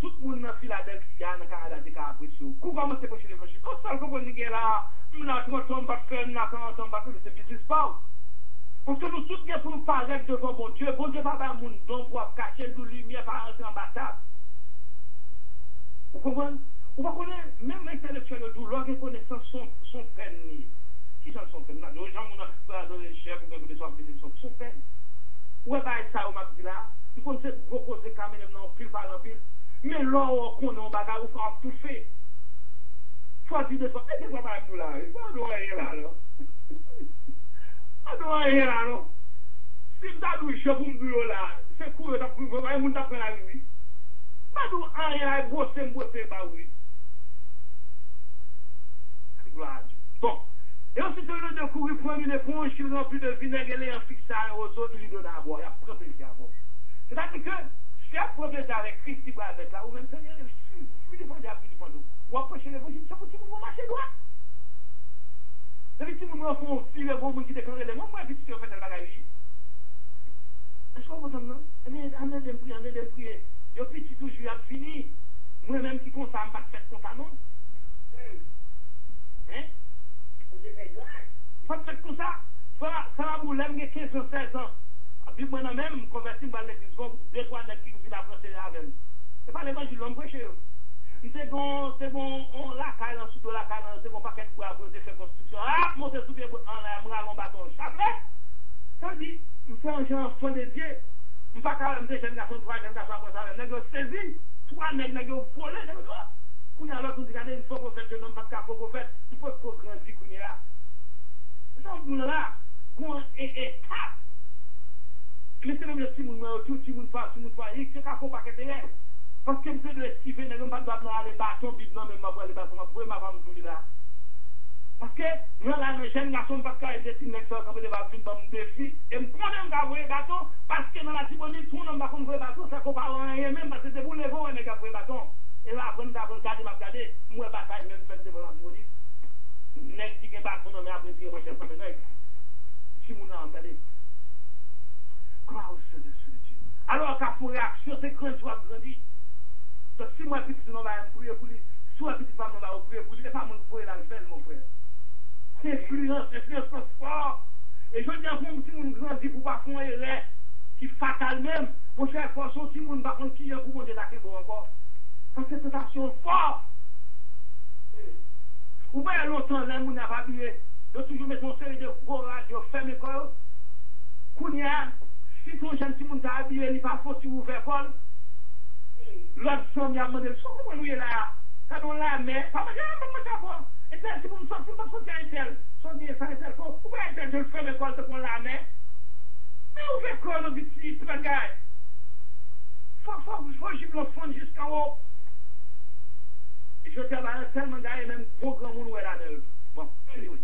Tout le monde dans Philadelphie, dans le Canada, c'est apprécié. Comment commence à pocher l'évangile? Quand ça, vous voyez là, nous avons un pas faire, nous avons un pas faire, c'est business pas. Parce que nous tous bien pour nous paraître devant mon Dieu. Bon Dieu, pas un monde don pour cacher de lumière, par entrer en bataille. Vous comprenez? On va connaître, même l'intellectuel de douleur, les connaissances sont peines. Qui sont son peine? Les gens qui ont dans les chefs, pour que les gens sont peines. Où est ça, on m'a dit là? Il faut se proposer quand même, non, pile par en pile. Mais là, on connaît un bagage, on va tout faire. Faut dire de ça. Et c'est quoi, par exemple, là? On doit aller là, non? On doit aller là, non? Si vous avez dit, je vous bureau là, c'est cool, vous avez dit, vous la vie. Je vous ai là, bosser, bah oui. Gloire à Dieu. Bon. Et ensuite, le de courir, prendre une éponge qui remplit de vinaigre et les en fixe à un roseau, il lui donne à boire. Il y a plein de plaisir à boire. C'est-à-dire que, si vous avez plaisir avec Christ, il va avec là, ou même Seigneur, si vous avez appris du panneau, ou approchez l'évangile, ça faut que vous marchez droit. C'est que si vous me font aussi le bon monde qui déclare les mots, moi, si vous faites le bagage. Est-ce que vous entendez, non? On est de prier. Et puis, si toujours a fini, moi-même qui compte ça, je ne vais pas faire comme ça, non? Hein? Pas faire comme ça. Ça va vous l'aimer 15 ans, 16 ans. Puis moi, même, converti par l'église, 2-3 nègres qui viennent apprendre avec nous. Ce n'est pas l'évangile, l'homme prêché. C'est bon, on la caille en sous de la caille, c'est bon, paquet de bois pour faire construction. Ah, monter sous des bois, on a un bâton. Chapelet! Ça veut dire, c'est un genre enfant de Dieu. Je ne peux pas me dire, génération 3, génération après ça. Les nègres saisi, 3 nègres volés, les nègres. Quand il y a l'autre, on dit, regardez, il faut qu'on fasse, je n'aime pas de faut qu'on fasse, il faut qu'on grandisse, qu'on y est là. Ça, on dit là, qu'on est cap. Mais c'est même le petit monde, tout le monde pas, il c'est qu'on pas qu'être là. Parce que monsieur de estiver, ne pas doit aller bâton, bide non, même pas les bâtons, pour ma femme tout là. Parce que moi là, les jeunes garçons pas qu'à être une lecture comme des bâtons, comme des filles, et me prendre un gars bâton, parce que dans la Tibonite, tout le monde va qu'on voit bâton, ça qu'on parle rien même, parce que c'est pour les veaux, mais qu'à bâton. Et là, après, regarder, moi, bataille même fait devant la Tibonite. N'est-ce qui est bâton, mais après, puis recherche le nègre. Si vous n'en regardez. Gloire au Seigneur de Dieu. Alors, qu'à pour réaction, c'est quand tu vas grandir. Donc, si moi, petit, on va prier pour lui, soit petite femme, on va prier pour lui, et pas mon frère, là, le fait, mon frère. C'est influence fort. Et je dis à vous, si vous grandissez pour pas faire erreur, qui fatal même, pour faire force, si vous ne pas contre qui, pour monter d'accord encore. Parce que c'est une tentation forte. Vous voyez longtemps, là, vous n'avez pas habillé. De toujours mettre mon série de gros radio, ferme l'école. Kounia, si ton jeune, si vous n'avez habillé, il n'est pas faux si vous ouvrez l'école. L'autre son, il a demandé, comment nous est là? Quand on l'a, mais, pas manger, et puis, si vous me sortez, vous me sortez un tel. Son dit, ça, c'est faux. Vous voyez, je le fais l'école, c'est qu'on l'a, mais vous faites quoi, le petit, très gars? Faut que le fond jusqu'en haut. Et je dis, tellement gars, même programme, on est là-dedans. Bon, oui.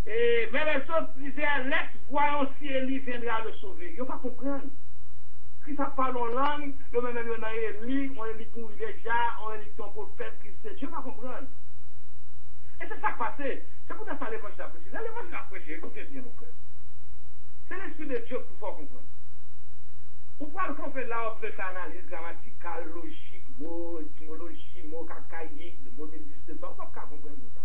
Et, mais les autres disaient, laisse voir si Élie viendra le sauver. Ils ne vont pas comprendre. Qui ça parle en langue, le même on a Élie, on Élie pour déjà, on Élie ton prophète, Christ, Dieu va comprendre. Et c'est ça qui passe. C'est pour ça que l'évangile a prêché. L'évangile a prêché, écoutez bien, mon frère. C'est l'esprit de Dieu pour pouvoir comprendre. Vous pouvez le comprendre là, on fait analyse grammaticale, logique, mot, étymologie, mot cacaïque, le mot n'existe pas, on ne peut pas comprendre tout ça.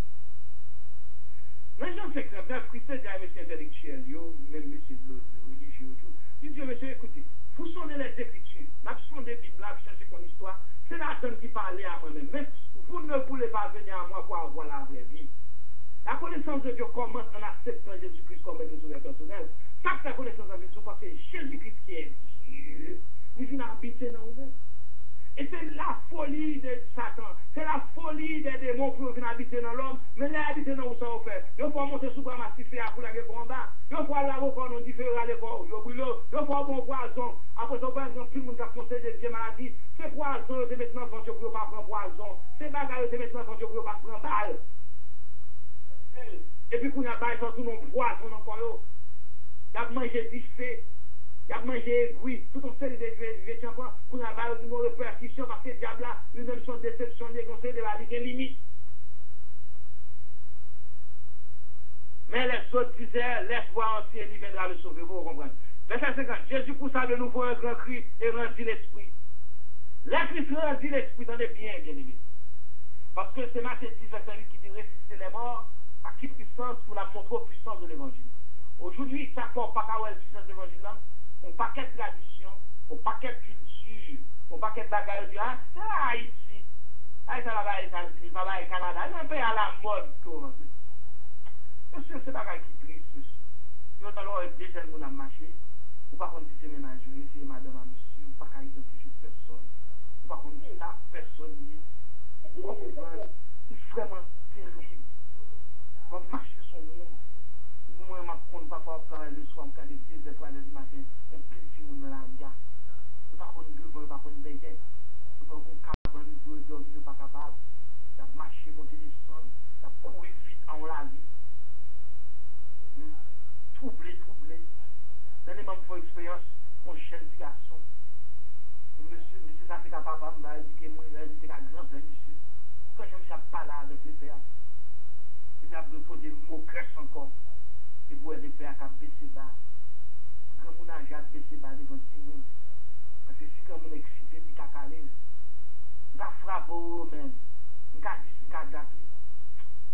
Mais j'en sais que c'est bien, Christ, c'est un monsieur intellectuel, même monsieur religieux, tout. Il dit, monsieur, écoutez, vous sondez les Écritures, vous sondez la Bible, vous cherchez mon histoire, c'est la donne qui parlait à moi-même. Mais vous ne voulez pas venir à moi pour avoir la vraie vie. La connaissance de Dieu commence en acceptant Jésus-Christ comme être sauveur personnel. Ça, c'est la connaissance de Dieu, parce que Jésus-Christ qui est Dieu, il vient habiter dans nous. Et c'est la folie de Satan, c'est la folie des démons pour venir habiter dans l'homme, mais les habiter dans où ça vous fait. Il faut monter sous le massif pour la combat, il faut aller au corps non différent, il faut un bon poison. Après ça, par exemple, tout le monde qui a foncé des vieilles maladies, c'est poison, c'est maintenant quand tu ne peux pas prendre poison, c'est bagarre, c'est maintenant quand tu ne peux pas prendre balle. Et puis, quand il y a pas tout le poison encore, il y a mangé du fait. il a mangé, oui, tout un série de vieux tampons, pour la barre de répercussion, parce que le diable là, lui-même son déception, les conseils de la vie, limite. Mais les autres disaient, laisse voir si il viendra le sauver, vous comprenez. Verset 50, Jésus poussa de nouveau un grand cri et rendit l'esprit. L'Écriture rendit l'esprit, attendez bien, bien aimé. Parce que c'est Matthieu 10, verset 8 qui dit ressusciter les morts, à qui puissance pour la montrer aux puissances de l'évangile. Aujourd'hui, ça fait un paquet de puissance de l'évangile, un paquet de tradition, un paquet de culture, un paquet de bagages de c'est Haïti. Haïti, ça va être États-Unis, ça va être Canada, c'est un pays à la mode. Monsieur, c'est pas qui triste, monsieur. Si vous avez des jeunes qui ont marché, ou pas qu'on dit c'est ménager, c'est madame à monsieur, ou pas qu'on identifie personne, ou pas qu'on dit la personne. Vous comprenez? C'est vraiment terrible. On va marcher son monde. Moi, je ne parfois pas le soir, je regarde 10 h 3 h du matin, on pile sur le monde dans la rue. Vous pas qu'on devant, pas qu'on déguette. Vous pas qu'on capable de dormir, pas capable. Ça marcher, monter, descendre, ça courir vite en la vie. Troublé. Dans les mêmes fois expérience, on chaîne du garçon. Monsieur, ça fait qu'à papa me dit que moi, il était un grand frère, monsieur. Quand je me suis parlé avec le père, il a posé des mots crèches encore. Et vous, les pères qui ont baissé bas. Quand on a déjà baissé bas devant tout le monde. Parce que si on est excité, il a calé. Il a frappé au même. Il a dit, il a daté.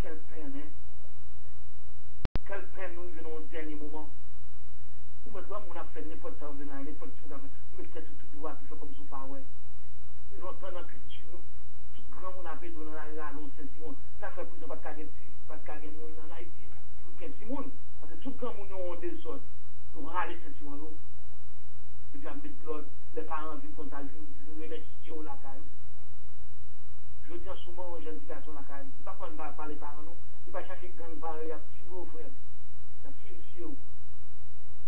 Quelle peine, hein? Quelle peine nous venons au dernier moment. Vous me dites, on a fait n'importe quoi, n'importe quoi, vous mettez tout droit, tout fait comme ça, pas ouais. Longtemps dans la culture, tout grand monde a fait dans la long sentiment. Ça fait plus de pas de carrière dans Haïti, pour qu'un petit monde. Parce que tout grand monde ont des autres. On va aller sentir un et puis on met de l'autre, les parents vivent comme ça, ils remercient la caille. Je dis souvent aux jeunes garçons la caille. Il ne va pas parler les parents, non. Il va chercher grand parents, il y a petit beau frère. Il y a petit frère.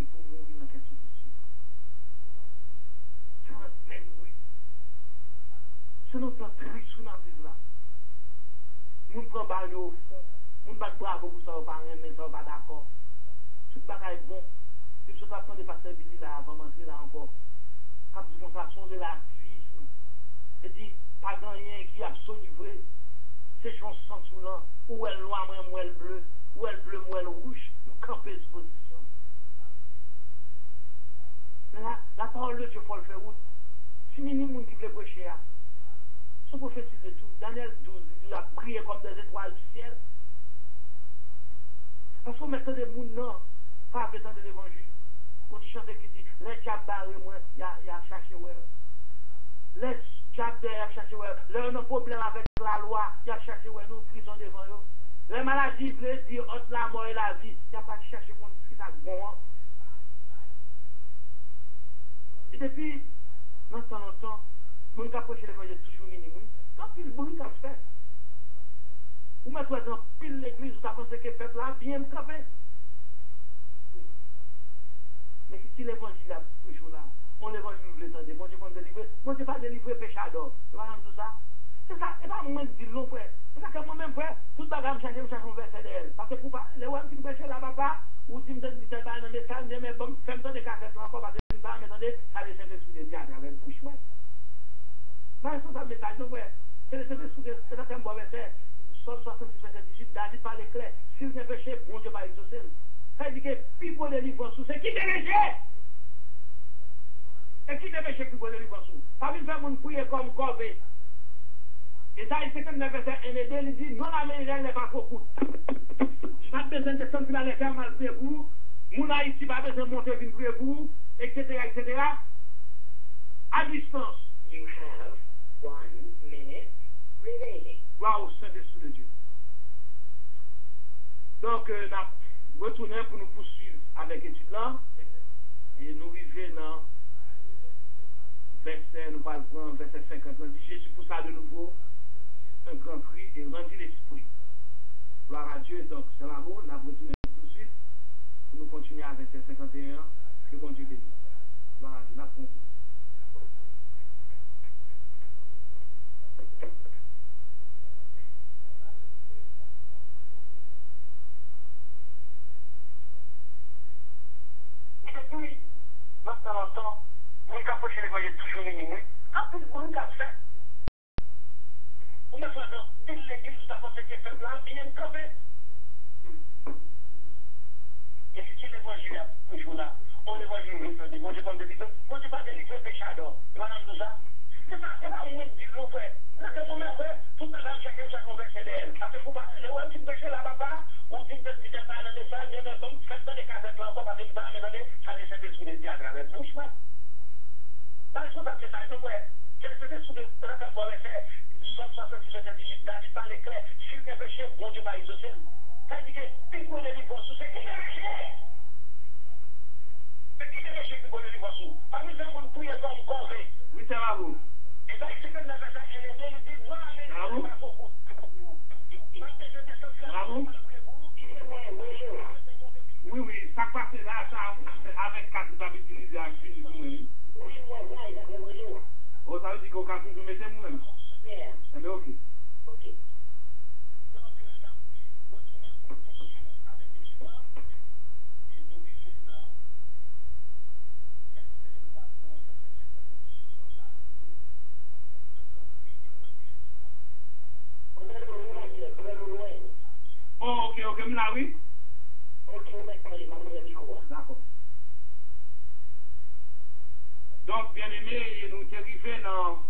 Et pour mourir dans quelque chose dessus. C'est une peine, oui. C'est notre triste sur la vie là. Nous prenons parler au fond. Nous ne pas bravo pour ça, pas mais ça pas d'accord. Tout bagage est bon. Et je t'apprends de passer Billy là avant d'entrer là encore. Comme du concentration de l'activisme. Et dit, pas grand rien qui est absolu vrai. C'est gens sont tout là. Où est le noir, où est le bleu, où est le bleu, où est le rouge. Nous camper cette position. Mais là, la parole de Dieu, il faut le faire où? Si minimum qui veut prêcher, son prophétie de tout. Daniel 12, il a prié comme des étoiles du ciel. Parce que maintenant, des gens, non, pas besoin de l'évangile. Quand tu chantes qui dit, les diables barrés, moi, il y a cherché, ouais. Les diables derrière cherché, ouais. Là, on a un problème avec la loi, il y a cherché, ouais, nous, prison devant eux. Les maladies veulent dire, entre la mort et la vie, il n'y a pas de chercher pour ce qui ça bon. Et depuis, dans temps en temps, nous avons approché l'évangile toujours minimum. Quand il bruit qu'a fait, ou mettre dans pile l'église, vous avez pensé que le peuple là bien camper. Mais si l'évangile a toujours là, on l'évangile vous l'étendez, bon Dieu va délivrer, bon Dieu pas délivrer péchador. Vous voyez tout ça? C'est ça, et pas moi qui dis l'eau, frère. C'est ça que moi-même, frère, tout le bagage, je cherche un verset d'elle. Parce que pour pas, les gens qui me pêchent là, papa, ou qui me disent que c'est pas un message, mais bon, fais-moi des cafés encore, parce que je ne sais pas, mais attendez, ça les chefs sous les diables avec bouche, moi. Mais c'est ça le message, non, frère. C'est les chefs sous les diables, c'est ça un bon verset. Somme 66, verset 18, David parle clair. S'il n'est péché, bon Dieu va exaucer. Ça dit que plus beau délivrance, c'est qui te péché? Et qui te péché plus beau délivrance? Pas besoin de prier comme corbe. Et ça, il 59 verset 1 et 2, il dit, non, la main n'est pas trop courte. Pas besoin de sentir aller faire mal pour vous. Mon Haïti pas besoin de monter une pour vous, etc., etc. À distance. You have 1 minute remaining. Waouh, Saint-Esprit de Dieu. Donc, nous retournons pour nous poursuivre avec l'étude là. Et nous vivons dans verset, nous parlons prendre verset 50. On dit Jésus poussa de nouveau un grand cri et rendit l'esprit. Gloire à Dieu. Donc, c'est l'amour. Nous retournons tout de suite pour nous continuer à verset 51. Que bon Dieu bénisse. Gloire à Dieu. Nous avons dans l'entend, on capoche les voyages toujours minimum. Après, on nous a fait. On me fait dans telle l'église, tu as pensé que c'est là, viens me camper. Et si tu l'évangile, toujours là, on l'évangile, on dit, bon Dieu, comme délivre, bon Dieu, pas délivrer péchador. Tu vas dans tout ça. C'est pas on me dit, mon frère. Là, que mon frère, tout le monde, chacun converser d'elle. Ça fait pour pas, le ouais, tu me péché là, papa, on dit que tu t'es pas dans le sang, mais comme, faites dans les cassettes là, encore, parce que tu vas me donner, ça laisse des sous les dieux à travers le bouche, ouais. Dans les choses, c'est ça, donc, ouais. C'est sous le rapport avec ça. 178 David par l'éclair, sur un péché, bon Dieu va exaucer. Ça dit que t'es pour les livres sous, c'est qui est péché. C'est qui est péché pour les livres sous. Pas nous avons une prière comme corvée. Oui, c'est à vous. Et ça, c'est que nous avons ça, elle dit, non, mais c'est pas beaucoup. Bravo. Oui, oui, ça passe là, ça, avec 4 vous avez utilisé à finir vous-même. Oh, ça veut dire qu'au cas où vous mettez vous-même. Eh bien, ok. Oh, ok, là, oui. D'accord. Donc, bien aimé, nous sommes arrivés dans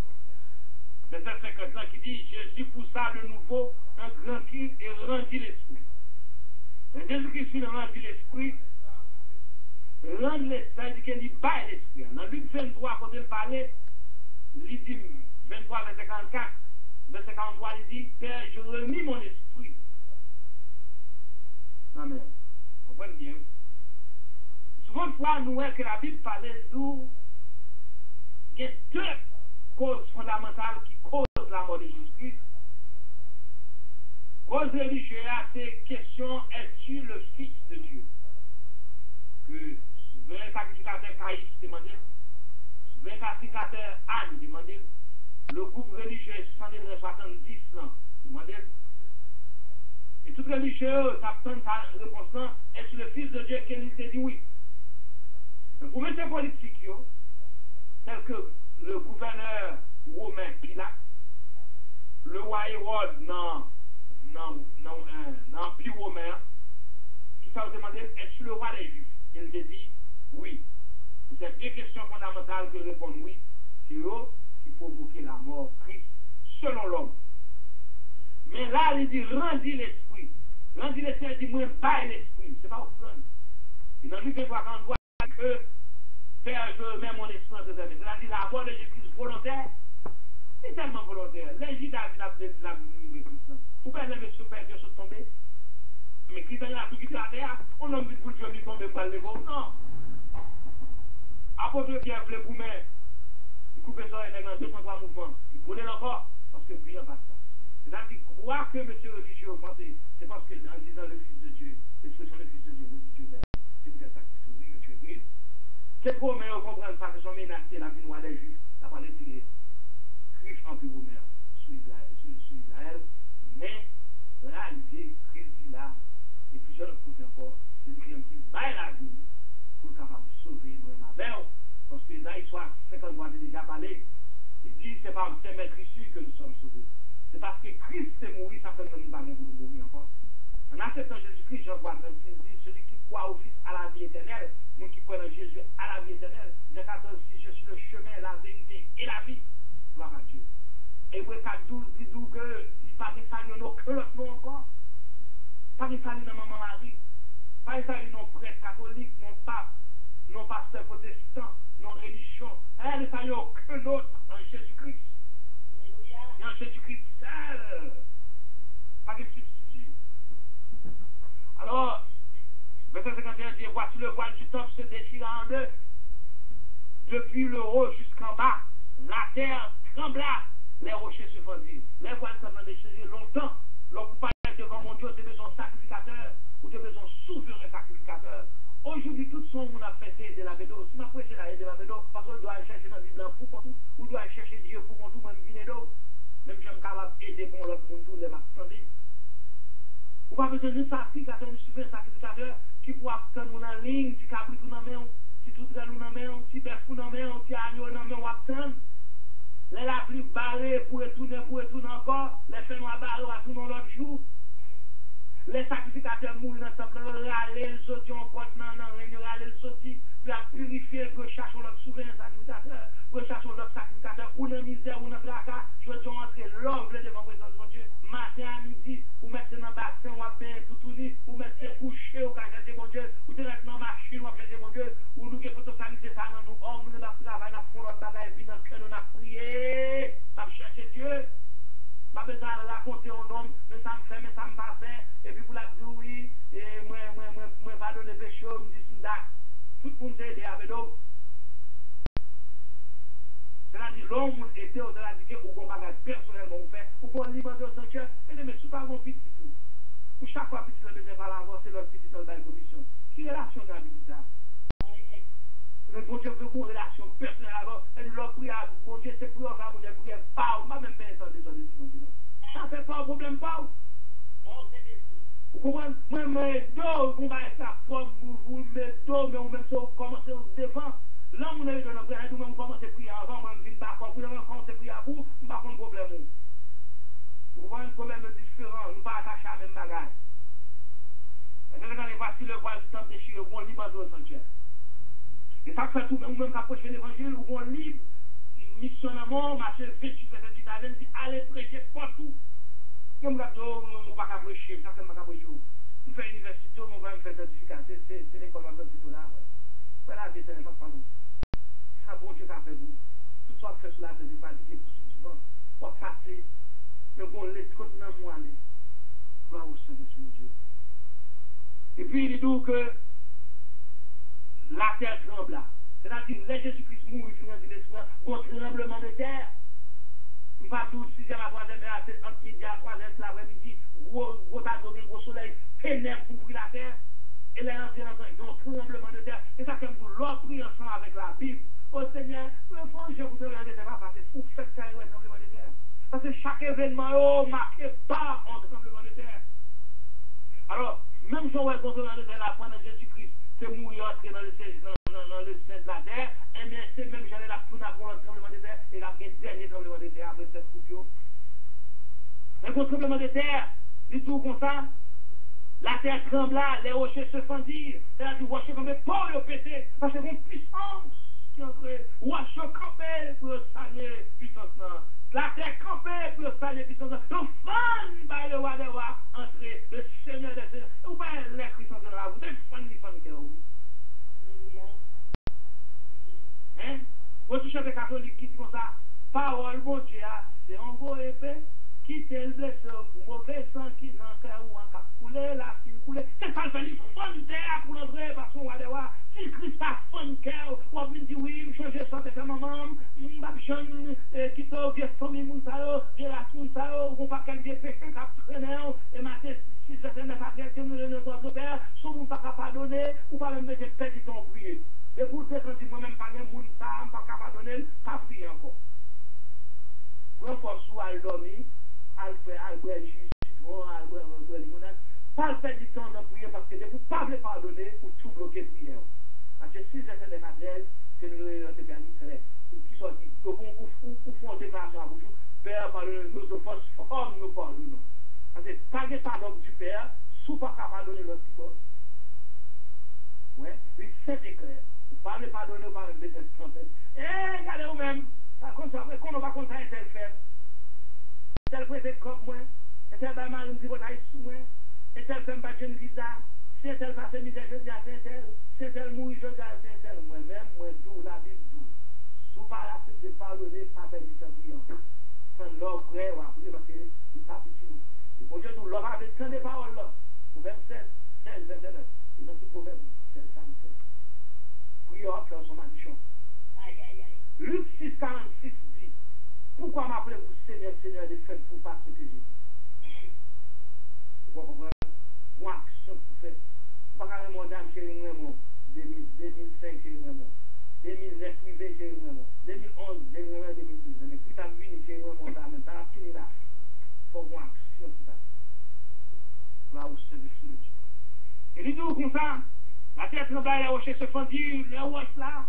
verset 50 qui dit Jésus poussa le nouveau, un grand cri et rendit l'esprit. Jésus-Christ rendit l'esprit, rend l'esprit, qu'il bat l'esprit. Dans Luc 23, quand il parlait, il dit 23, verset 44, verset 43, il dit Père, je remis mon esprit. Amen. Comprenez bien. Souvent, nous voyons que la Bible parlait d'où il y a 2 causes fondamentales qui causent la mort de Jésus-Christ. Cause religieuse, c'est question es-tu le Fils de Dieu? Que le sacrificateur Caïs demandait, le sacrificateur Anne demandait, le groupe religieux 170 demandait. Et tout religieux, ça prend sa réponse là, est-ce le Fils de Dieu qu'il s'est dit oui? Pour mettre politique, tel que le gouverneur romain Pilate, le roi Hérode dans l'Empire romain, qui s'est demandé est-ce le roi des Juifs? Il s'est dit oui. C'est 2 questions fondamentales que répondent oui. C'est eux qui provoquent la mort Christ selon l'homme. Mais là, il dit rendis l'esprit. Rendis l'esprit, il dit moi, baille l'esprit. C'est pas offrande. Et dans Luc 23, quand on voit que Père, je mets mon esprit entre tes mains. C'est-à-dire la mort de Jésus volontaire. C'est tellement volontaire. Les David a fait la vie de Christ. Pourquoi les messieurs Père Dieu sont tombés? Mais Christ a tout quitté la terre. On a mis pour Dieu lui tomber par les veaux. Non. Apôtre Pierre voulait vous mettre. Il coupe les oreilles dans 2-3 mouvements. Il voulait encore. Parce que priant pas ça. C'est-à-dire, croire que monsieur religieux pensez, c'est parce que en disant le Fils de Dieu, l'expression le Fils de Dieu, le Dieu même, c'est peut-être ça qui sourit, tu es Christ. C'est pour mais on comprend ça, que sont menacés la vie noire des Juifs, la parole de Christ en plus romain sous Israël, mais là, il dit, Christ dit là, et plusieurs autres côtés encore, c'est écrit un petit bail la vie pour capable de sauver la belle, parce que là, il soit 50 mois déjà parlé, il dit, c'est par ces maîtres issus que nous sommes sauvés. C'est parce que Christ est mort, ça fait même pas pour nous mourir encore. En acceptant Jésus-Christ, Jean 36 dit, celui qui croit au Fils à la vie éternelle, moi qui crois en Jésus à la vie éternelle, Jean 14 dit, je suis le chemin, la vérité et la vie. Gloire à Dieu. Et vous 4-12 dit que il ne pas de salut dans aucun autre nom encore. Pas de salut dans Maman Marie. Pas de salut dans prêtre catholique, non pape, non pasteur protestant, non religion. Rien de salut aucun autre en Jésus-Christ. En Jésus-Christ seul. Pas de substitut. Alors, verset 51 dit, voici le voile du temple se déchira en 2. Depuis le haut jusqu'en bas, la terre trembla, les rochers se fondirent. Les voiles s'en déchiré longtemps. Lorsque vous parlez devant mon Dieu, vous avez besoin de sacrificateur, vous avez besoin de souverain sacrificateur. Aujourd'hui, tout son monde a fêté de la bédo. Si ma prêche la de la bédo, parce qu'on doit aller chercher dans la Bible pour qu'on tout, ou doit aller chercher Dieu pour qu'on tout, même vine d'eau. Même je suis capable d'aider pour l'autre monde, tous les marchandises. Vous n'avez pas besoin de sacrificateur, de souverain sacrificateur, qui pourra prendre en ligne, qui capable tout dans la main, qui souterrain dans main, un petit bœuf dans main, un petit agneau dans main, ou attendre. Les la pluie barrée pour retourner encore, les fins noirs barrés à tout l'autre jour. Les sacrificateurs mourent dans le temple, râler le sorti, on compte dans le règne, râler le sorti, pour purifier, pour chercher l'autre souverain sacrificateur, pour chercher l'autre sacrificateur, ou dans la misère, ou dans le tracas, je veux entrer l'angle devant le président de Dieu, matin à midi, ou mettre dans le bassin, ou bien tout uni, ou mettre coucher, ou chercher mon Dieu, ou te mettre dans la machine, ou chercher mon Dieu, ou nous qui photosaniser ça dans nous, hommes, nous avons travaillé, nous avons fait notre bagaille, puis dans le cœur, nous avons prié, nous avons cherché Dieu. Je ne vais pas raconter un homme, mais ça me fait, mais ça ne me pas fait. Et puis pour la dire oui, et moi, pas donner péché, je me dis c'est d'accord. Tout le monde s'est aidé avec nous. C'est-à-dire, l'homme était au delà du que ou qu'on bagage personnellement fait, ou qu'on libre de sanctuaire, et mais c'est pas mon petit tout. Ou chaque fois petit le besoin par la voix, c'est l'autre petit dans la commission. Qui relation de la vie ça? Le bon Dieu veut qu'on relation personnelle avant, et nous leur prière, bon Dieu, c'est pour faire, bon Dieu, prière, pas, ma même bien entendu, ça fait pas un problème, pas. Vous comprenez? Moi, mes dos, on va être la forme, vous, mes dos, mais on même ça, commencer au devant. Là, on est dans notre prière, nous-mêmes, commencer à prier avant, moi, je viens de battre, vous avez commencé à prier à vous, je ne pas de problème. Vous voyez un problème différent, nous pas attacher à la même bagage. Parce que quand on est parti, le voile du temps déchiré, on libre de au sanctuaire. Et ça fait tout, même qu'approcher l'évangile, ou on libre, missionnement, marcher 28, 28 années, dit allez prêcher partout. Et on va dire, on ne va pas prêcher, ça fait pas prêcher. On fait l'université, on va faire certificat, c'est l'école, on va continuer là. C'est la vie, c'est pas nous. Ça, bon Dieu, ça fait vous. Tout ça fait sur la tête, c'est pas dit pour ce divan. On va passer, mais on laisse continuer à moi aller. Gloire au Saint-Esprit de Dieu. Et puis, il dit que la terre trembla. C'est-à-dire, les Jésus-Christ mourut, il finit dans l'esprit, bon tremblement de terre. Il va tout 6e à 3e heure, entre midi à 3e l'après-midi, gros tazonné, gros soleil, ténèbres pour ouvrir la terre. Et là, ils ont un tremblement de terre. Et ça, comme vous l'avez pris ensemble avec la Bible. Oh Seigneur, le fond, je vous demande de pas parce que vous faites ça, un tremblement de terre. Parce que chaque événement, marqué par un tremblement de terre. Alors, même si on voit le tremblement de terre, la fin de Jésus-Christ, c'est mourir entrer dans le sein de la terre, et bien c'est même j'allais la prendre pour le tremblement de terre, et la dernier tremblement de terre après cette coupure. Un gros tremblement de terre, du tout comme ça, la terre trembla, les rochers se fendirent, c'est-à-dire les rochers comme des porcs au pété, parce que c'est une puissance qui entre, rochers campés pour le saluer puissance. La terre campée pour le saluer puissance. Le fan par le roi des rois, entrer, le Seigneur des seigneurs. Ou bien les Christians de la vous, des fan qui est où? Hein? Vous touchez des catholiques qui disent comme ça, parole, mon Dieu, c'est un beau épée, qui t'est le blesseur pour mauvais sang qui n'en cœur ou en cap couler, la fine couler. C'est pas le fait, il faut une terre pour l'entrer par son roi des rois. Si Christ a fait une cœur, ou a dit oui, changer ça, c'est maman, m'abjeune, qui t'a vieux famille Mounsao, la Mounsao, ou pas quel vieux péché qui a traîné, et matin, si c'est un affaire que nous ne notre père, soit vous ne pas pardonner, ou pas même mettre petit temps prier. Et pour dire que moi-même, pas de monde, ça, pas pardonner, pas prier encore. Quand on soit à dormir, Albert jus, citron, Albert limonade, pas le faire du temps de prier parce que vous ne pouvez pas pardonner ou tout bloquer prière. Parce que si c'est des matériels que nous avons permis de faire, qui sont dit, au fond, ou font déclaration à vous, Père, pardonne nos offenses, comme nous pardonnons. Parce que pas de pardon du Père, sous pas pardonner l'autre qui bon. Ouais, oui, c'est clair. Pas de pardonner, pas de baisser de trentaine. Eh, regardez vous-même, par contre, après, qu'on va compter un tel faire. Tel préfet comme moi, et tel baman me dit votre sous moi, et tel fait pas jeune visa, c'est tel passe misère je dis à c'est tel mourir je dis à c'est tel moi-même, moi tout la Bible tout. Sous par la suite de pardonner, pas faire du temps priant. Sans l'or prêt ou après parce que il pas petit nous. Et pour Dieu nous l'or avec tant de paroles là. Proverbe 7, 16, 29. Et dans ce proverbe 16, 57. Prions faire son manichon. Luc 6, 46 dit. Pourquoi m'appelez-vous Seigneur, Seigneur des fêtes pour pas ce que j'ai dit? Vous comprenez? Une action pour faire. Pas carrément mon dame chérie, moi, 2005 chérie, moi, 2009 privé chérie, moi, 2011 chérie, 2012. Mais puis t'as vu chérie, moi, mon dame, ça a fini là. Faut une action qui passe. Là où c'est le Dieu. Et il dit comme ça, la terre trembla, les rochers se fendirent, les roches là.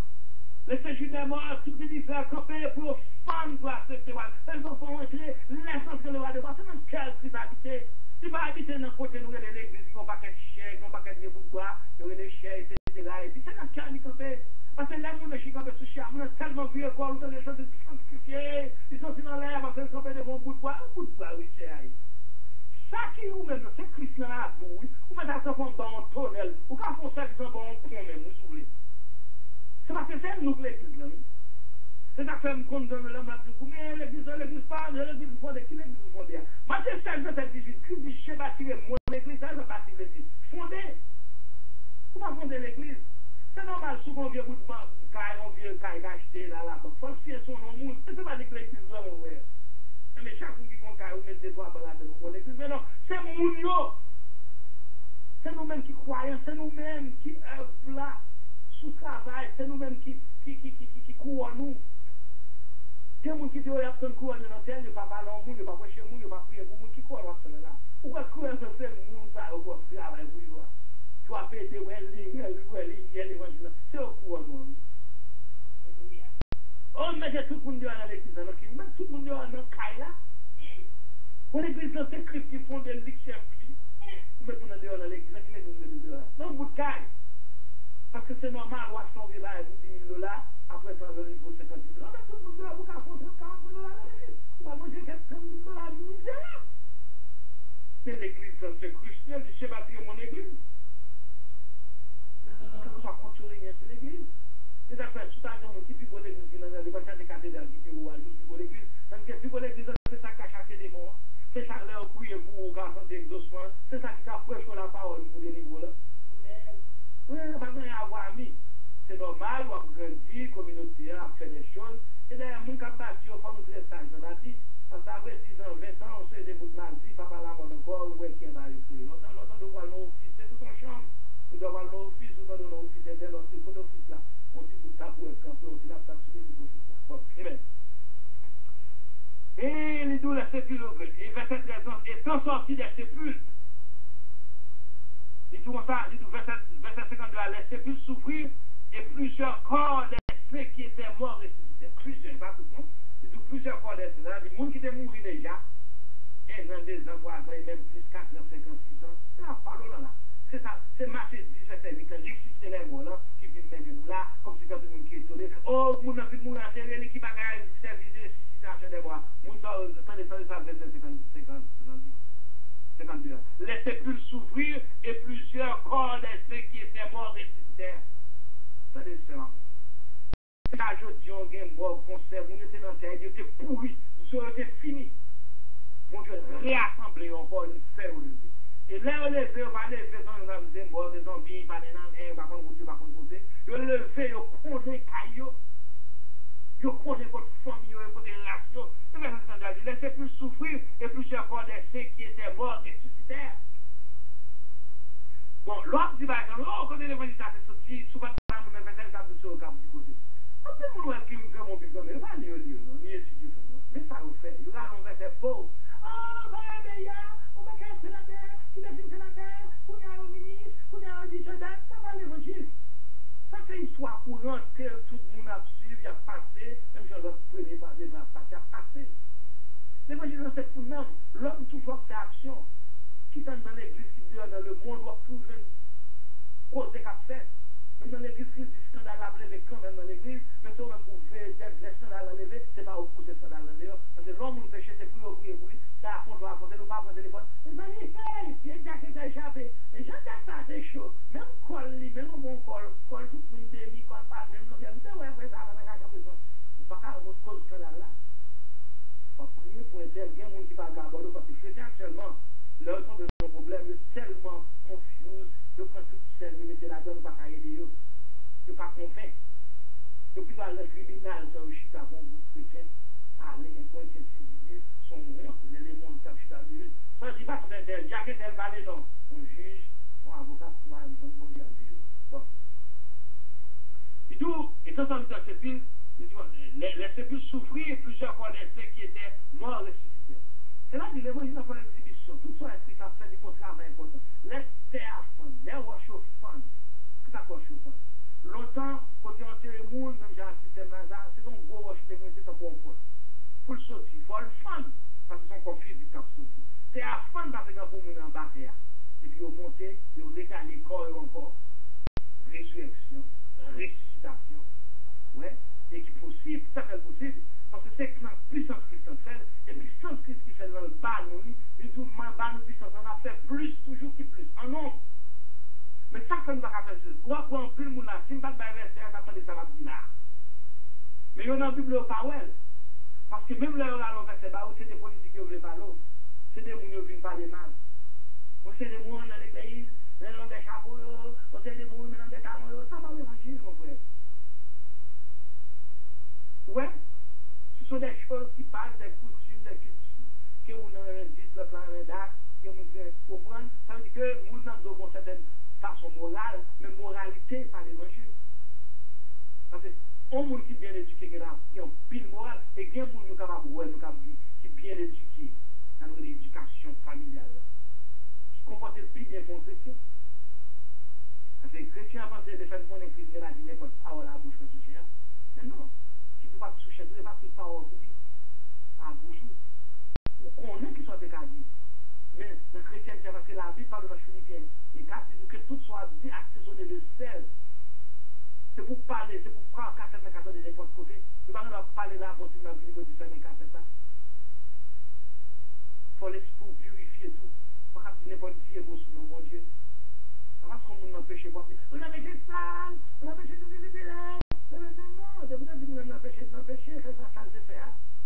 Les Saint-Jules des morts, tout l'univers campé pour fendre la festival. Elles vont entrer, laisse entrer le roi de bas. C'est même quel qui va habiter. Il va habiter dans le côté nous de l'église, qui n'ont pas qu'un chèque, qui n'ont pas qu'un bout de bois, qui ont des chèques, etc. Et puis c'est dans quel qui campé. Parce que là, mon échec campé sous char, on a tellement vu quoi, on a des choses sanctifiées, ils sont dans l'air, parce qu'ils campé devant un bout de bois, oui, c'est aïe. Ça qui ou même, c'est Christ dans la boue, ou même ça prend un tonnel, ou quand on fait ça, ils ont un pont même, vous souvenez. C'est parce que c'est nous l'église, là. C'est ça que fait me compte de l'homme là, mais l'église pas, l'église fondée, qui l'église fondée? Matthieu 16, verset 18, Christ dit, je vais bâtir mon église, ça va bâtir l'église. Fondée. Comment fonder l'église? C'est normal, souvent on vient bout de on vient acheter là, donc faut fier son nom, c'est pas dire que l'église là, mon frère. Mais chaque fois qu'on caille, on met des doigts balades dans l'église, mais non, c'est mon yo. C'est nous-mêmes qui croyons, c'est nous-mêmes qui œuvrent là. Sous travail, c'est nous-mêmes qui courons nous. Il y a des gens qui disent qu'il y a des courants dans la terre, il n'y a pas parler au monde, il n'y a pas prêcher au monde, il n'y a pas prier pour le monde qui court dans ce là. Pourquoi courir dans ce monde, ça, au cours de travail, vous jouez? Tu vas péter, l'évangile, c'est au courant de nous. On met tout le monde dans l'église, même tout le monde dans le caille là. Pour l'église, c'est Christ qui font des lictions. On met tout le monde dans l'église, qui l'église dehors. Non, vous de caille. Parce que c'est normal, on va changer là et vous $10 000, après ça, le niveau $50 000. Mais tout le monde doit vous faire $40 000 dans l'église. On va manger $40 000 misérable. Mais l'église, c'est crucial, je sais bâtir mon église. Que ce soit contre rien, c'est l'église. Les affaires, tout à l'heure, qui pique l'église, qui n'a pas de cathédrale, qui pique l'église. Donc, qui pique l'église, c'est ça qui a chassé des morts. C'est ça qui a prié pour vous garder d'exaucement. C'est ça qui a prêché la parole pour des niveaux là. C'est normal, on a grandi, la communauté a fait des choses. Et d'ailleurs, mon cap bâti, on fait nous très sages dans la vie. Parce qu'après 10 ans, 20 ans, on se fait des bouts de mardi, papa la mort encore, où est-ce qu'il y a écrit. L'autre, on doit voir nos fils, c'est tout en chambre. On doit voir nos fils, on doit voir nos fils, c'est l'autre, c'est nos fils là. On dit bout de tabou, on dit la taxe sur les fils là. Bon, amen. Et les deux, la sépulcre, et verset 13 ans, étant sortis des sépulcres, il dit ça, il dit verset 52, les sépulcres s'ouvrirent et plusieurs corps des saints qui étaient morts ressuscités. Plusieurs, pas tout le monde. Il dit plusieurs corps des saints. C'est-à-dire, les gens qui étaient morts déjà, et dans des ans, 3 ans, et même plus 4 ans, 56 ans. C'est la parole là. C'est ça, c'est marché 10, verset 8 ans, ressusciter les morts là, qui viennent mener nous là, comme si quand tout le monde qui est étonné. Oh, mon a vu mon intérêt, l'équipe a gagné, service de ressuscitation des morts. Mon temps, attendez, ça, verset 52. Les sépulcres s'ouvrirent et plusieurs corps des saints qui étaient morts ressuscitèrent. Attendez cela. Là, je dis, on gagne mort, concert, on était dans la terre, il était pourri, vous aurez été fini. Mon Dieu, réassembler encore une faire lever. Et là, on lever, on va lever, on va lever, mort, des zombies, pas des nains, on va prendre côté, on va prendre côté. On lever, on congé caillot. On congé votre famille, votre relation. Laissez plus souffrir et plusieurs corps des saints qui étaient morts ressuscitèrent. Bon, l'autre dit, oh, quand l'évangile s'est sorti, souvent, on a fait un sur le cap du côté. On peut nous dire qu'il y a un peu de temps, mais il ni étudier, mais ça nous fait. Il y a un verset pauvre. Ah, mais on va casser la terre, qui définit la terre, qu'on y a un ministre, qu'on y a un dit, ça va l'évangile. Ça, c'est une histoire courante que tout le monde a suivi, il a passé, même si on a premier pas, il a passé. L'évangile, c'est pour l'homme. L'homme toujours fait action. Qui est dans l'église, qui dit dans le monde, doit trouver une cause qu'a fait. Même dans l'église, qui dit scandale à lever quand même dans l'église, mais si on même trouver des scandales à lever, c'est pas au pouce des scandales à lever. Parce que l'homme, nous péché, c'est plus au bruit et pour lui, ça affronte, on va affronter, nous pas affronter le téléphone. Les amis, hey, puis il y a qui est échappé. Mais j'ai ça, c'est chaud. Même col, même mon col, tout le monde demi, col, pas, même non, bien, c'est ouais, ça va, ça va, besoin. On pas qu'à cause de scandale là. On va prier pour un tel, il y a des gens qui parlent d'abord, parce que chrétien actuellement, leur temps de nos problèmes, ils sont tellement confus, ils prennent tout seul, ils mettent la donne, ils ne peuvent pas aider eux. Ils ne peuvent pas convaincre. Depuis dans le tribunal, dans le chita, bon groupe chrétien, parler, un point de individus sont ronds, les éléments de cap chita de eux. Ça dit pas que c'est tel, Jacques tel parler, non. On juge, on avocat, on a un bon diable du jour. Bon. Et d'où, étant entendu dans ce film, les sépulcres souffrirent et plusieurs corps des saints qui étaient morts ressuscités. C'est là que l'évangile a fait l'exhibition. Tout ça est écrit, ça fait du travail important. Laisse terre fond, les roches au fond. qui s'accroche au point. Longtemps, quand on enterre le monde, même j'ai un système là, c'est un gros roche de monter pour un point. Pour le sortir, il faut le fun, parce que son corps physique cap sorti. C'est à fun parce que vous avez en barrière. Et puis vous montez, vous régalez corps et encore. Résurrection, ressuscitation. Ouais, et qui possible, ça fait possible. Parce que c'est la puissance Christ en fait, et puissance Christ qui fait dans le bas, nous, il dit, bas, nous puissance, on a fait plus, toujours qui plus, en nombre. Mais ça, ça ne va pas faire ça. Ou après, on peut le monde là, si on ne va pas verser, ça va ça va dire là. Mais il y a une Bible au Powell. Parce que même là, on a verset bas, c'est des politiques qui ne veulent pas l'eau. C'est des gens qui ne viennent pas les mal. On sait des gens dans l'église, dans des chapeaux, on sait des gens dans des talons, ça va l'évangile, mon frère. Ouais, ce sont des choses qui parlent des coutumes, des cultures, que vous n'avez dit le plan d'acte, que vous devez comprendre. Ça veut dire que nous avons une certaine façon morale, mais moralité par l'évangile. Parce que on monde qui est bien éduqué, qui a un pile moral, et qui est un monde qui est bien éduqué dans l'éducation familiale, qui comporte le plus bien pour un chrétien. Parce que les chrétiens pensent que les femmes font des crises, mais la vie n'est pas parole à la bouche pour toucher. Mais non. Si tu ne peux pas toucher, tu ne peux pas toute parole pour dire. À la bouche. Ou qu'on est qui soit décadé. Mais le chrétien, parce que la Bible parle dans Philippiens, et quand il dit que tout soit dit assaisonné de sel. C'est pour parler, c'est pour prendre cassette la cassette de n'importe côté. Tu ne vas pas parler là pour tout le monde qui dit faire mes cassettes là. Il faut l'esprit purifier tout. Il ne faut pas dire n'importe qui est beau sous nom, mon Dieu. Parce qu'on m'a empêché pour dire, on a péché sale, on a péché tout ce qui est là. Mais non, c'est pour ça que vous m'avez empêché, qu'est-ce que ça se fait?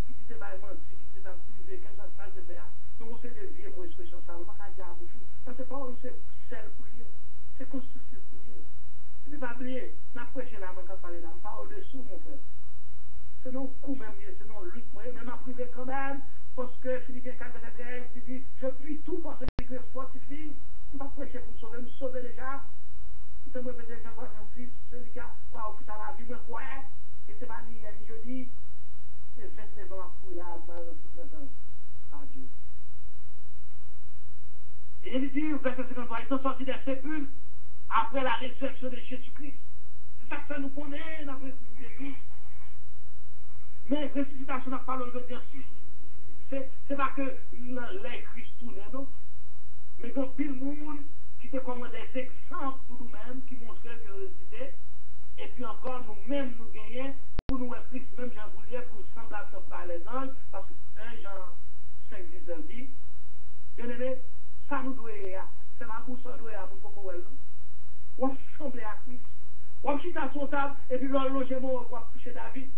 Qui dit que c'est menti, qui dit que c'est privé, qu'est-ce que ça se fait? Donc on sait des vieux mots expressions sales, on ne va pas dire à bouche. Parce que pas c'est sel pour lui, c'est constructif pour lui. Et puis pas oublier, on a prêché là, on a parlé là, on parle dessous, mon frère. C'est non coup même, c'est non lutte, moi, même à privé quand même, parce que Philippiens 4, il dit, je puis tout parce que je fortifie. On va prêcher pour me sauver déjà. Je me répéter Jean 36, celui qui a quoi, qui a la vie, me quoi, et c'est pas ni jeudi, et 29 ans pour là, dans 30 ans. Adieu. Et il dit, verset 53, ils sont sortis des sépulcres après la résurrection de Jésus-Christ. C'est ça que ça nous connaît, dans le Jésus. Mais ressuscitation n'a pas le dire, c'est pas que les Christ tournent, non? Mais donc, pile monde qui te commande des exemples pour nous-mêmes, qui montrent la curiosité, et puis encore, nous-mêmes, nous gagnons, pour nous expliquer, même Jean Boulier, pour nous sembler par les anges, parce que 1 Jean 5, 10 dit, bien aimé, ça nous doit, c'est ma bouche, ça doit, mon coco, on va sembler à Christ. On va chiter à son table, et puis l'on loge moi, on va toucher David.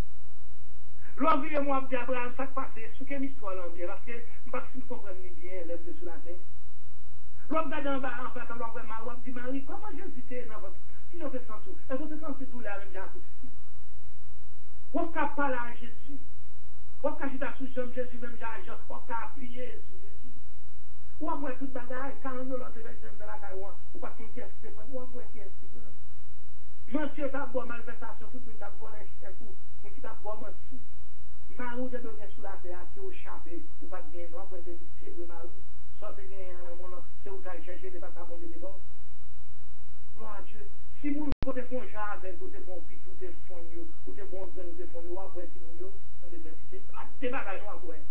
L'on vient moi, dit Abraham, ça passe, c'est quelle histoire, parce que, je ne sais pas si vous comprenez bien, lève sur la tête. L'on regarde en bas, en fait, on va voir, on dit, Marie, comment Jésus était dans votre... Si on te sent tout, est-ce que tu te sens tout là, même j'ai tout ici? On ne peut pas à Jésus. On peut pas sur Jésus, même j'ai on peut appuyer sur Jésus. Ou après toute bagaille, quand on a l'autre dans la caille, ou pas qu'on teste, ou après teste. Monsieur t'a bon manifestation, tout le monde t'a bon un coup, on qui t'a bon menti. Marou te donné sous la terre, qui est au chapé, ou pas de bien, non, après c'est fièvre marou. Sortez bien, c'est où tu as cherché, les pas bon de débord. Gloire à Dieu. Si vous pouvez faire un genre avec, vous êtes bon pique, vous êtes bon, vous êtes bon, vous êtes bon, vous après si vous dans l'éternité, pas de bagages, vous après.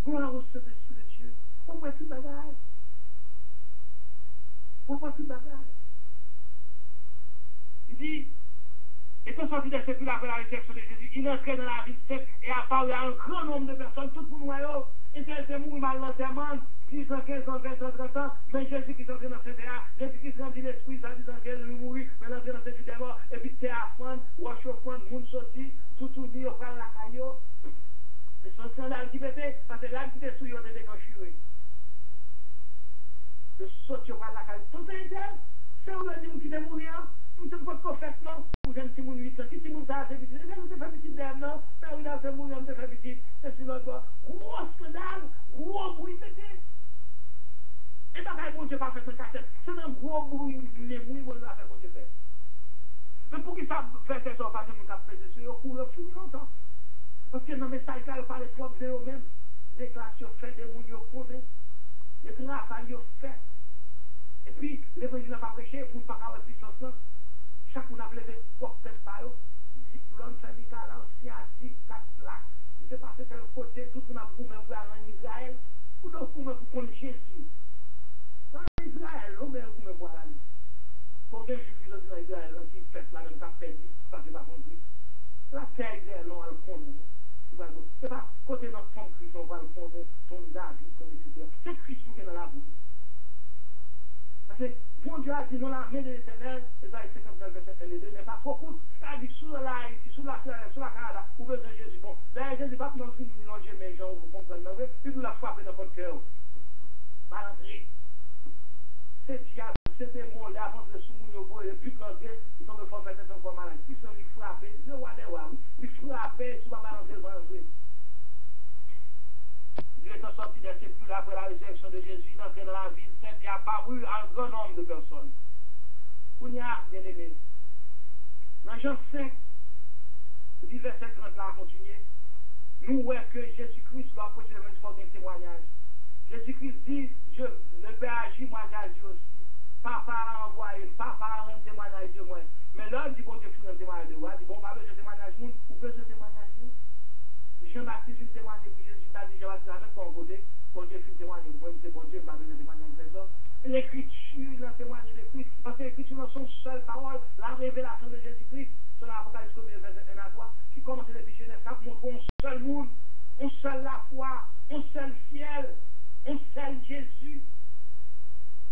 Gloire au Saint-Esprit de Dieu. On voit tout bagage. On voit tout bagage. Il dit, étant sorti des sépulcres après la résurrection de Jésus, il entrait dans la vie sainte et a parlé à un grand nombre de personnes, tout pour nous, et c'est mourir mal dans ses mains, 10 ans, 15 ans, 20 ans, 30 ans, mais Jésus qui est entré dans cette terre, Jésus qui est rendu l'esprit, ça dit dans qu'elle nous mourir, mais l'entrée dans cette terre, et puis terre à fond, wash au fond, moun sorti, tout tourné, au frère la caillot. C'est son scandale qui pétait, parce que l'âme qui était sous, il était déconchuré. Le sorti au frère la caillot, tout est interne, c'est où le dit qui était mourir. Nous ne pouvons pas faire non. Vous avez un petit 8 ans. Si tu as assez petit, vous avez fait petit d'âme, non? Mais vous avez fait mourir, vous avez fait petit. C'est sur l'autre bord. Gros scandale, gros bruit pété. Et pas que bon Dieu pas fait ce cassette. C'est un gros bruit, les bruits, vous l'avez fait, bon Dieu fait. Mais pour qu'ils savent faire cette sorte, parce que nous avons fait ce sur le fini longtemps. Parce que dans le message, il parle trop de eux-mêmes. Déclaration fait, des mouilles au connaît. Les travail fait. Et puis, l'évangile n'a pas prêché, vous ne pouvez pas avoir puissance là. chaque on a levé pour tête par eux, diplôme, famille, talent, scientifique, 4 plaques, il s'est passé tel côté, tout le monde a goûté pour aller en Israël, ou donc pour connaître Jésus. Dans Israël, on a goûté pour aller. Pour que je suis dans Israël, qui fait la même chose, parce que pas compris. La terre Israël, on va le prendre. C'est pas côté notre femme Christ, on va le prendre, ton David, ton etc. C'est Christ qui est dans la bouche. Parce que bon Dieu a dit, non, la main de l'Éternel, Esaïe 59, verset 1 et 2, n'est pas trop courte. Il a dit, sous la Haïti, sous la Canada, vous besoin de Jésus. Bon, ben Jésus va pas finir non mais les gens, vous comprenez, il doit la frapper dans votre cœur. Pas l'entrée. C'est diable, c'est démon, là, avant de sous-mouiller, et puis l'entrée, ils tombent fort, fait un fois malade. Ils sont frappés, le roi des rois, ils frappent, sous ma l'entrée, ils vont entrer. Dieu est sorti des sépulcres après la résurrection de Jésus, il est entré dans la ville sainte et a apparu à un grand nombre de personnes. Kounia, bien aimé. Dans Jean 5, le verset 30 là, à continuer, nous voyons que Jésus-Christ doit approcher le même un témoignage. Jésus-Christ dit, le Père agit, moi j'agis aussi. Papa a envoyé, papa a un témoignage de moi. Mais l'homme dit, bon Dieu, fait un témoignage de moi. Il dit, bon, pas besoin de témoignage de moi, ou besoin de témoignage de moi. Jean-Baptiste vient témoigner pour Jésus, il a dit Jean-Baptiste avec ton côté, bon Dieu fait témoigner pour moi, c'est bon Dieu, pas besoin de témoigner des hommes. L'écriture, la témoigne de Christ, parce que l'écriture dans son seule parole, la révélation de Jésus-Christ, sur l'Apocalypse 1, verset 1 à 3, qui commence depuis Genèse 4, montre un seul monde, un seul la foi, un seul ciel, un seul Jésus,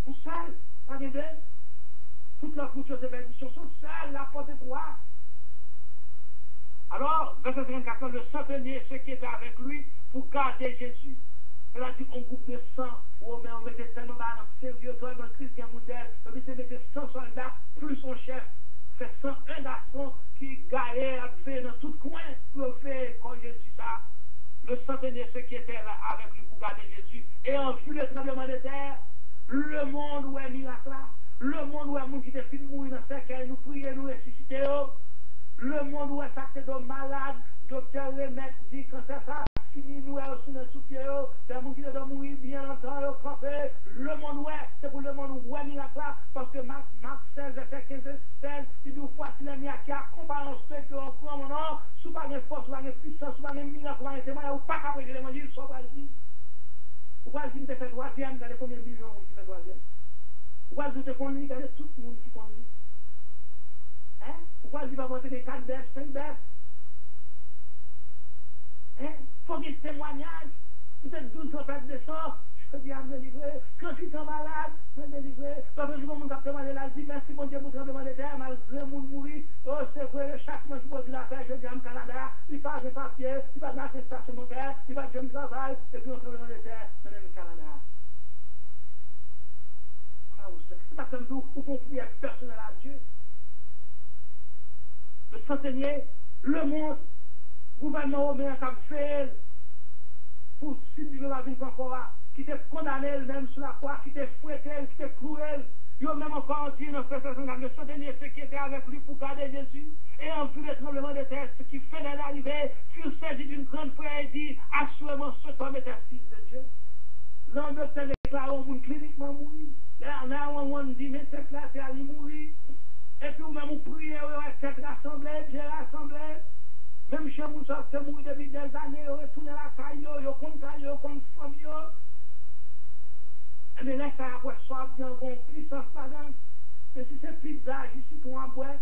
un seul, pas de deux. Toutes leurs cultures et bénédictions sont seules, la porte est droite. Alors, verset 34, le centenier, ceux qui étaient avec lui, pour garder Jésus. Elle a dit, on groupe de 100, on mettait tellement sérieux, toi, dans le Christ, il y a un modèle, on mettait 100 soldats, plus son chef. C'est 101 garçons qui gaillaient, dans tout coin, pour faire quand Jésus ça. Le centenier, ceux qui étaient là avec lui pour garder Jésus, et en vue le tremblement de terre, le monde où est miracle là, le monde où est monde qui était fini de mourir dans ce cercueil, nous prier, nous ressusciter. Le monde où est ça, de malade, docteur remède dit quand c'est ça, fini, nous est aussi dans le sous-pied, c'est un monde qui doit mourir bien longtemps, crampé. Le monde où est, c'est pour le monde où est miracle là, parce que Marc 16, verset 15 et 16, il dit, voici les miracles qui accompagnent ceux qui ont pris mon nom, sous pas de force, sous pas de puissance, sous pas de miracle, sous pas de témoignage, ou pas qu'après je l'évangile, soit pas ici. Pourquoi il te fait troisième, regardez combien de millions qui fait troisième. Pourquoi il te connaît, regardez tout le monde qui connaît. Hein? Pourquoi il va voter des 4 baisses, 5 baisses? Hein? Faut qu'il y ait témoignage. Vous êtes 12 ans de sort, je peux dire à me délivrer. 38 ans malade, me délivrer. Parce que je vois mon cap témoigner là, je dis merci mon Dieu pour le tremblement de terre, malgré mon mourir. Oh, c'est vrai, le châtiment qui pose la terre, je dis à Canada, il passe de papier, il va dans la station mon père, il va de me travail, et puis on tremblement de terre, maintenant le Canada. C'est pas comme nous, vous comprenez personnel à Dieu. Le centenier, le monde, gouvernement romain qui a fait pour signifier la vie encore, qui était condamné même sur la croix, qui était fouetté, qui était cruel. Il a même encore dit dans le centenier, ceux qui étaient avec lui pour garder Jésus, et en vue des tremblements de terre, ce qui fait d'arriver, furent saisis d'une grande frère et dit, assurément ce homme était fils de Dieu. L'homme de terre déclaré au monde cliniquement mourir. Là, on dit, mais c'est là, c'est à lui mourir. Et puis, même, on prie, cette assemblée, Dieu rassemblé. Même chez nous, ça fait mourir depuis des années, on retourne la caille, on compte caille, on compte famille. Mais là, ça après, soit bien, on puissance là-dedans. Mais si c'est pizza, ici, pour un bois,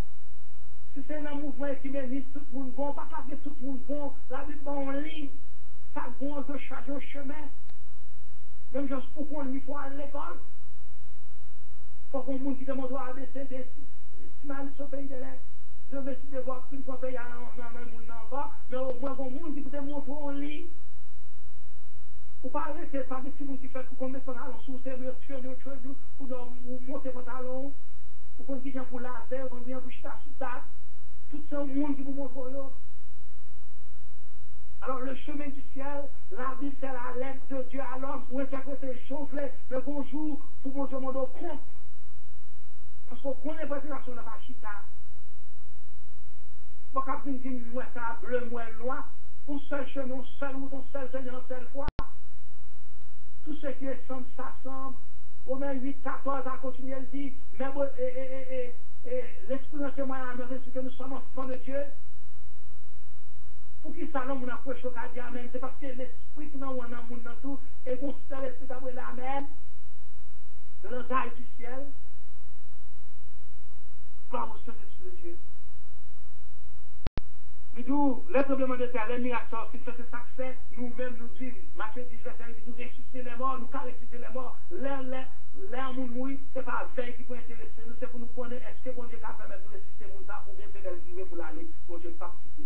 si c'est un mouvement écuméniste, tout le monde bon, pas que tout le monde bon, la Bible en ligne, ça bon de changer un chemin. Même juste pour qu'on lui faut aller à l'école. Il faut qu'on monde qui demande à ABCD, si mal sur le pays de l'Est. Je vais essayer de voir plus de pays à même monde encore, mais au moins qu'on monde qui peut montrer en ligne. Ou pas arrêter, pas des petits monde qui fait qu'on met son talon sous ses murs, tuer d'autres choses, ou monter son talon, ou qu'on vient pour la terre, ou qu'on vient pour chuter sous ça. Tout ce monde qui vous montre là. Alors, le chemin du ciel, la Bible, c'est la lettre de Dieu à l'homme pour interpréter les choses, le bonjour, pour mon Dieu, mon compte. Parce qu'on connaît pas la de la chita. Pour qu'on puisse dire, moi, ça, bleu, moi, noir, un seul chemin, un seul route, un seul Seigneur, une seule foi. Tout ce qui est semble, ça semble. Romains 8, 14, à continuer, il dit, même, l'esprit de témoignage c'est que nous sommes enfants de Dieu. Pour qui ça non, on approche au cas amen, c'est parce que l'esprit qui nous a dans monde dans tout, et qu'on se l'esprit d'après l'amen, de l'entaille du ciel. Gloire au Saint-Esprit de Dieu. Mais d'où, les tremblements de terre, les miracles, qui fait ça que fait, nous-mêmes nous disons, Matthieu 10, verset 8, nous ressusciter les morts, nous ressusciter les morts, l'air moun mouri, ce n'est pas veille qui peut intéresser nous, c'est pour nous connaître, est-ce que bon Dieu a permis de nous ressusciter moun ça, ou bien faire des pour l'aller, bon Dieu pas participer.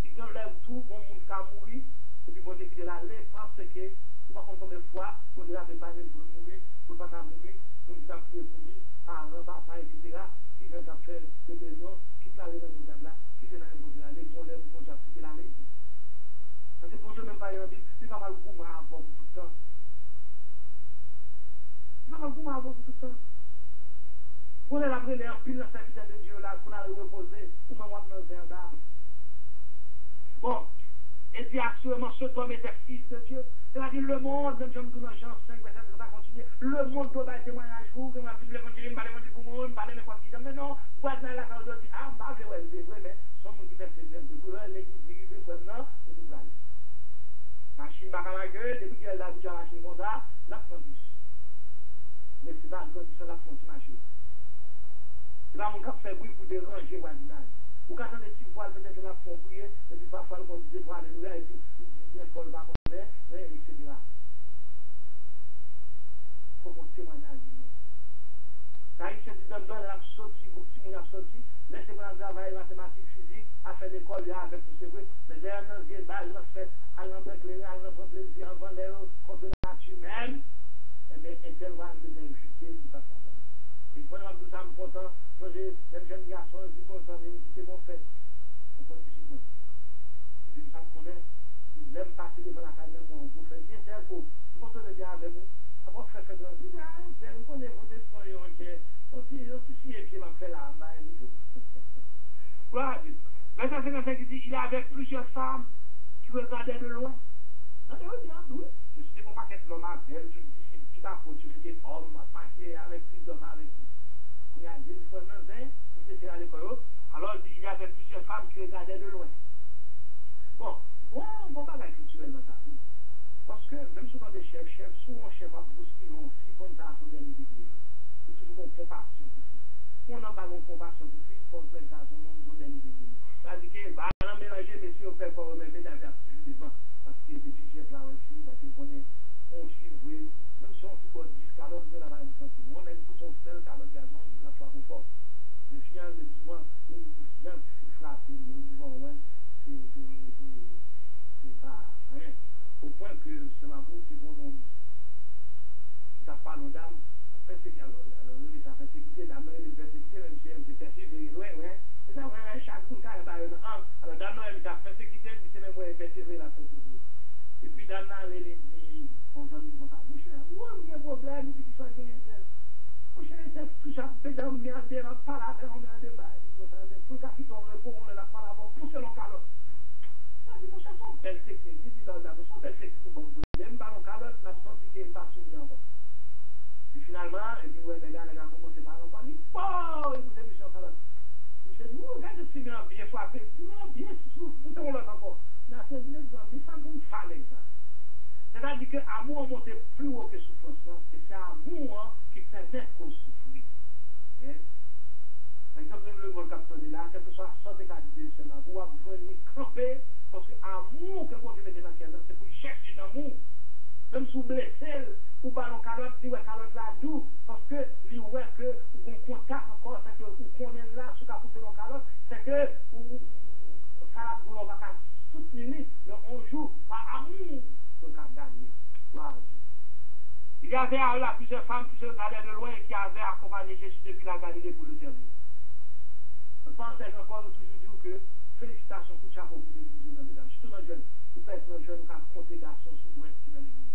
Si on lève tout, bon moun qui a mouru, et puis bon Dieu qui est là, parce que, ou pas comme combien de fois, bon Dieu a préparé pour le mourir, pour le pas mourir, moun qui a prié pour lui, parents, papa, etc., qui vient à faire des besoins, qui peut aller dans les gens là, qui c'est dans les gens là, les bons lèvres, bon Dieu a prié l'aller. Ça c'est pour Dieu même pas dans la Bible, il va pas le goût à avoir tout le temps. Il va pas le goût à avoir tout le temps. Vous allez après les pile dans serviteur de Dieu là, pour aller reposer, ou même dans un bar. Bon, et puis assurément, ce homme était fils de Dieu. C'est-à-dire le monde, même si je me dis dans Jean 5, verset 3, ça continue, le monde doit être témoignage pour vous, que je vais l'évangile, pas l'évangile pour moi, pas n'importe qui. Mais non, voisin là, quand on dit, ah, bah, je vais élever, oui, mais son monde qui persévère, de pour l'église, l'église, comme non, et vous allez. Machine, ma camarade, depuis qu'elle a habitué à la machine comme ça, la prend plus. Mais c'est pas une condition, la frontière machine. C'est pas mon cap fait bruit pour déranger voisinage. Ou quand on est petit voile, peut-être la font prier, et puis parfois on dit pour alléluia, et puis il dit bien folle, pas qu'on est, etc. Il faut qu'on témoigne à lui. Quand il s'est dit dans le la sortie, groupe petit monde a sorti, laissez pour le travail, mathématiques, physique, à faire l'école, avec tout ce que mais derrière, on vient de la fête, à l'emploi, à l'emploi plaisir, avant l'air, contre la nature même, et bien, un tel va nous injuster, il passe à bon. Et pendant que nous sommes contents, même jeune garçon, je suis content, mais qui est bon fait. On peut dire, moi. Et puis, ça me connaît. Même passer devant la caille, même moi, on vous fait bien, c'est un peu. Vous comprenez bien avec nous. Après, fait dans le dit, ah, vous connaissez votre esprit, on dit, si, et puis, m'a fait la main, et tout. Voilà, verset 55, il dit, il avait plusieurs femmes qui regardaient de loin. Non, mais bien, oui. Je suis mon paquet de l'homme à elle, tout à faute, c'était homme, passé avec plus d'hommes avec lui. Il y a une fois dans un, c'est à l'école. Alors il y avait plusieurs femmes qui regardaient de loin. Bon bagage culturel dans ça. Parce que même si on a des chefs, souvent chef a bousculé, on fit comme ça à son dernier degré. C'est toujours une compassion pour lui. On n'a pas de compassion pour lui, il faut faire ça à son dernier degré. C'est-à-dire que, bah, on a mélangé, mais si on fait pas eux-mêmes, mais d'avoir toujours devant. Parce qu'il y a des petits chefs là aussi, parce qu'on est, on suit, même si on fait quoi, 10 calottes de la vague, on aime pour son sel, calotte gazon, la fois pour fort. Le final, souvent, les gens qui frappent, c'est pas rien. Au point que c'est ma bouche, c'est mon nom. Qui t'a pas nos dames, persécuté, alors il t'a persécuté, dame, il est persécuté, même si elle s'est persévérée, ouais. Et ça, chaque coup, quand elle va une âme, alors dame, il t'a persécuté, puis c'est même moi, elle persévéré, la persévéré. Et puis dame, elle dit, on s'en dit comme ça, mon cher, où il y a un problème, il dit qu'il soit bien tel. Mon cher, c'est tout ça, pédant, merde, on pas la veille, on est en débat. Pour qu'à quitter le repos, on est là, pas la voix, pousser l'on calotte. Ça dit, mon cher, son belle sécurité, il dit dans la son belle sécurité, bon, même ballon calotte, l'absence qui n'est pas soumis encore. Puis finalement, et puis ouais, les gars commencé par en parler, wow, et vous avez mis sur calotte. Je me dis, regardez si bien frappé, bien souffle, vous avez l'autre encore. Là, c'est bien, ça me fait l'exemple. C'est-à-dire que l'amour monte plus haut que souffrance, et c'est l'amour qui permet qu'on souffre. Par exemple, le monde capteur de là, quel que soit la sorte de c'est l'amour, vous pouvez camper, parce que l'amour que vous avez dans le cœur, c'est pour chercher l'amour. Même si vous blessez, ou ballon calotte, vous avez calotte là doux, parce que vous voyez que vous avez un contact encore, c'est que vous connaissez là, ce qu'a poussé dans calotte, c'est que ça la boule, on va pas soutenir, mais on joue par amour pour gagner. Il y avait là plusieurs femmes qui se regardaient de loin et qui avaient accompagné Jésus depuis la Galilée pour le servir. Je pense encore toujours dire que félicitations pour le chapeau pour l'église, mesdames. Surtout dans le jeune. Vous pouvez être dans le jeune, vous pouvez compter garçons sous l'ouest qui dans l'église.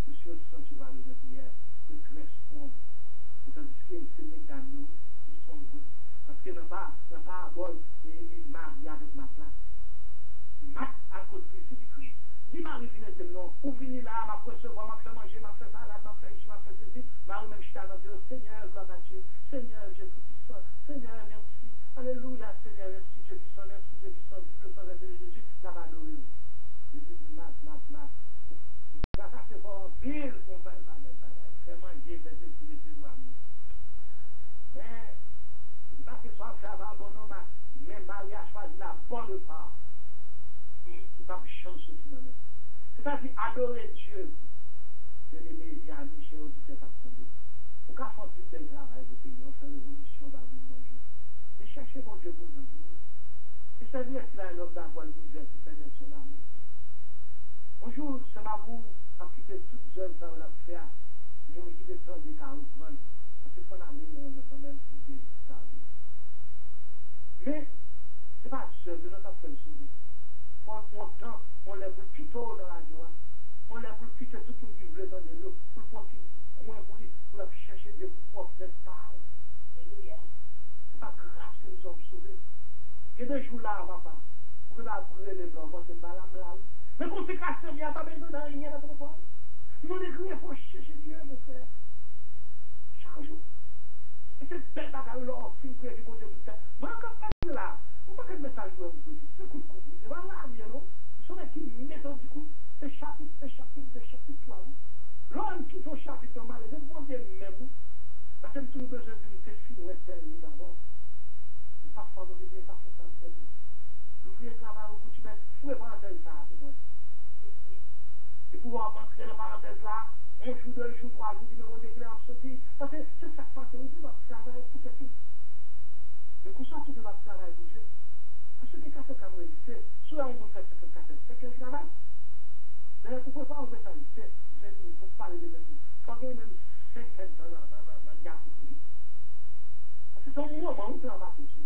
Monsieur, si tu vas dans la prière, le très strong. Tandis que c'est les gamins qui sont heureux. Parce que n'a pas à bol et marié avec ma place. Mat à côté de Christ, du Christ. Dis Marie, venez de non. Ou venez là, m'a recevoir, m'a fait manger, m'a fait salade, m'a fait ceci. Marie, même je t'ai dit, Seigneur, gloire à Dieu. Seigneur, Jésus Christ. Seigneur, merci. Alléluia, Seigneur, merci, Dieu puissant, merci, Dieu puissant, Dieu puissant, Jésus, la va adorer. Jésus dit, mat. Grâce à ce qu'on pile, qu'on va le bagaille. Fait manger, fait des petits de amour. Mais, c'est pas que soit fait avoir bon nom, mais Marie a choisi la bonne part. C'est pas chance sur le même. C'est-à-dire adorer Dieu. C'est les médias, Michel, auditeur, ça prend. On peut faire plus de travail de pays, on fait révolution dans le monde. Mais cherchez mon Dieu pour nous. Et c'est vrai qu'il a un homme d'avoir l'univers qui perd son amour. Un jour, ce Mabou a quitté toute jeune, ça va faire. Nous, qui descend des cas reprendre. Parce qu'il faut aller, on quand même si Dieu tardé. Mais, c'est pas seul, nous n'avons pas fait le sourire. Pour temps, on lève le tout haut dans la joie. On lève le quitter tout le monde qui voulait dans les lieux pour continuer. Pour la chercher Dieu pour peut-être parler. Alléluia. C'est pas grâce que nous sommes sauvés. Que des jours là, papa, pour que nous apprenions les blancs, c'est pas la blague. Mais consécration, il n'y a pas besoin de rien dans ton corps. Nous les il faut chercher Dieu, mon frère. Chaque jour. Et c'est belle bagarre là, fin que j'ai posé tout le temps. Moi, quand je suis là, on ne peut pas que le message soit un peu petit. C'est coup de coup. C'est pas là, bien non. Nous sommes qui méthode du coup. C'est chapitre, là. L'homme qui son chapitre mal, c'est bon Dieu même. Parce que nous avons besoin d'une question ou est-elle d'abord. Parfois, nous devons pas faire ça. Nous voulons travailler au coutume, fouet parenthèse ça pour moi. Et pouvoir rentrer dans la parenthèse là, un jour, 2 jours, 3 jours, nous avons déclaré absolument. Parce que c'est ça qui passe, on dit notre travail pour quelqu'un. Mais pour ça, tout de notre travail pour Dieu. Parce que quelqu'un fait comme résister, soit on vous fait 50 cassettes, c'est quel travail. Mais vous ne pouvez pas enlever ça, c'est 20 000, il faut parler de 20 000. Il faut gagner même 5 cents dans le Yahoo. Parce que c'est un moment où tu as marqué sur.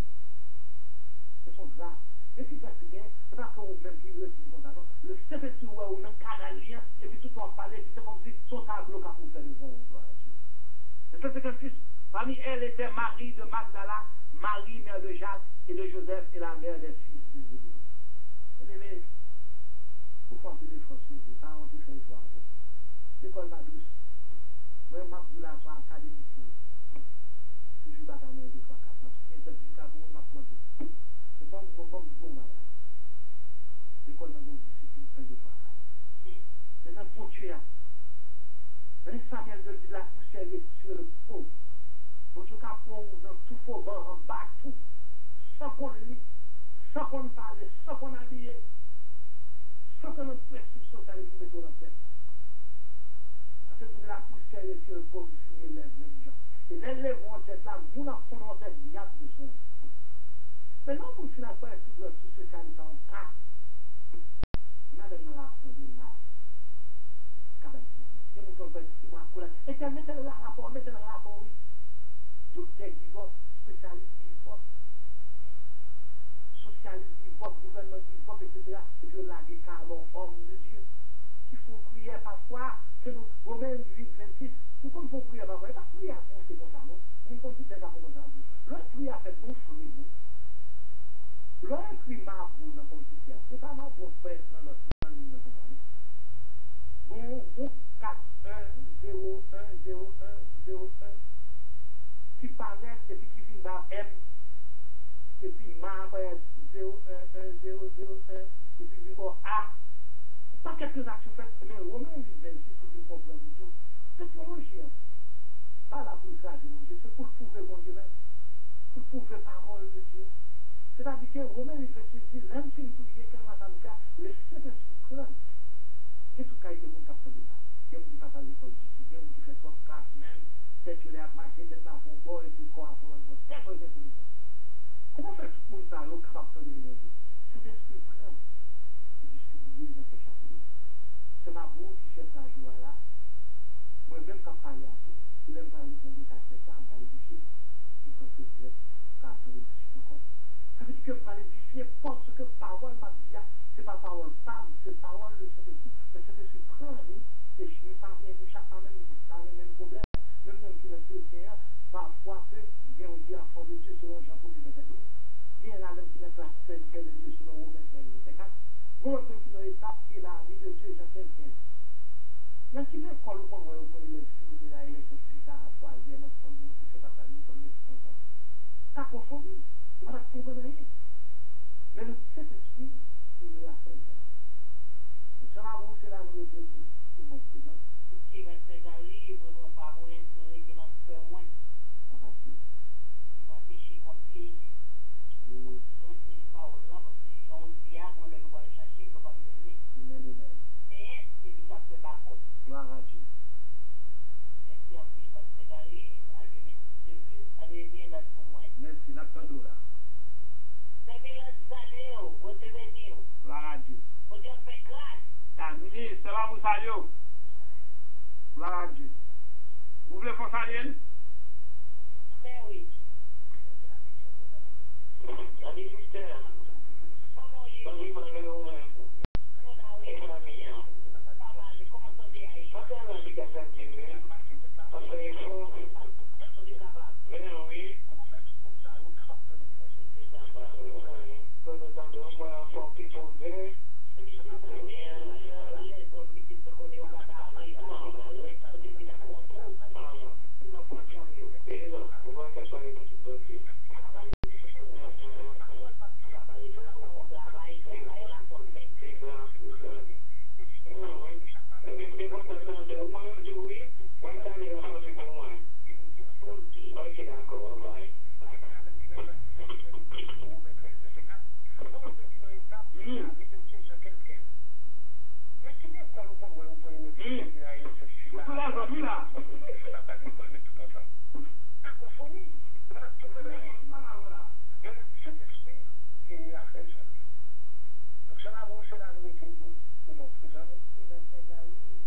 C'est son grave. Et si c'est bien, c'est pas qu'on même qui veut dire comme ça, non. Le CFSU ou même canalien, et puis tout le monde parler, puis c'est comme si son tableau qu'a pour faire le vent. Et ça, c'est qu'un fils. Parmi elles était Marie de Magdala, Marie, mère de Jacques et de Joseph, et la mère des fils de Zébé. Et pour faire des français, pas on te fait voir. L'école va douce. Moi, je suis là sur l'académie. Toujours pas gagner 2, 3, 4. Parce que c'est juste avant, on m'a plongé. C'est pas bon malade. L'école n'a pas de discipline, 1, 2, 3, 4. C'est un bon tueur. Mais Samuel de dit la poussière est sur le pot. Donc, tu as dans tout faux banc, en bas, tout. Sans qu'on lit, sans qu'on parle, sans qu'on habille. Sans qu'on prescription sociale et puis mettre dans la tête. Parce que la poussière est sur le pot, il finit les gens. Et les lèvres en tête là, vous n'en prenez en tête, il y a besoin. Mais non, vous ne finissez pas être tout socialiste en cas. Madame n'a pas de là. C'est mon compagnon, il m'a collé. Et tu mettez le rapport, oui. Docteur Guivot, spécialiste Guivot, socialiste Guivot, gouvernement Guivot, etc. Et puis on a des carbons, hommes de Dieu, qui font prier parfois, que nous, Romains 8, 26, nous comme font prier parfois, pas prier à monter comme ça, non? Nous comme tout est à faire comme ça. L'autre prier à faire bon fruit, nous. L'autre prier ma boule dans le computer, c'est pas ma boule faire dans notre ligne, bon, 4, 1, 0, 1, 0, 1, 0, 1. Qui paraît et puis qui vient dans M, et puis ma apparaît 0, 1, 1, 0, 0, 1, et puis vient dans A. Pas quelques actions faites, mais Romains 8, 26, si vous comprenez tout. Technologie, pas là pour écraser mon Dieu, c'est pour prouver mon Dieu même, pour prouver parole de Dieu. C'est-à-dire que Romains 8, 26 dit, l'homme finit pour dire qu'elle va nous faire le Saint-Esprit craint. Et tout cas, il y a des gens qui apprennent là. Il y a des gens qui passent à l'école du tout, il y a des gens qui font 3 classes même. Peut-être que les marchés d'être là font bon et puis quoi font un bon. Comment faire tout le monde ça, au capteur de l'énergie? Cet esprit prend et distribuer dans ces chapeaux. C'est ma boue qui fait ça joie là. Moi-même, quand je parle à tout, je vais me parler de des cassettes, je vais me parler du chiffre. Je pense que vous êtes capteur de tout encore. Ça veut dire que je parle du chiffre parce que parole m'a dit, c'est pas parole femme, c'est parole de cet esprit. Mais cet esprit prend et je ne parle pas, chaque fois même problème. Même qui est chrétien, parfois que vient dire à fond de Dieu selon Jean 1er 22, vient là même qui n'est pas celle de Dieu selon Romains 13, bon, même qui est étape qui est l'ami de Dieu Jean 15, 15. Même si même quand le monde voit au point, il est fini, il est certificat à choisir, notre fond qui fait pas parler comme le petit enfant. cacophonie. Tu vas comprendre rien. Mais le Saint-Esprit, il est à faire. Donc, ça va vous, c'est la vérité pour mon président. Qui va se galer, il ne va pas mourir, il va faire moins. Ça va tuer. Il va pécher contre lui. Il va pas au-delà parce que les gens disent, on le va le chercher, il ne va pas venir. Amen, amen. Mais c'est lui qui a fait ma faute. Gloire à Dieu. Merci en plus, va se galer, allez, allez, bien là pour moi. Merci, la tendue là. C'est bien là, allez, vous devez venir. Gloire à Dieu. Vous devez faire classe. Ah, ministre, ça va vous saluer. Gloire à Dieu. Vous voulez faire saluer? Mais oui. Salut, sister. Comment il est? Salut, madame. Et famille. Pas mal, comment ça dit? Pas tellement de cassette, tu veux. Parce qu'il faut. Ben oui. Quand nous entendons, moi, faut qu'il faut ver. Il va se galer.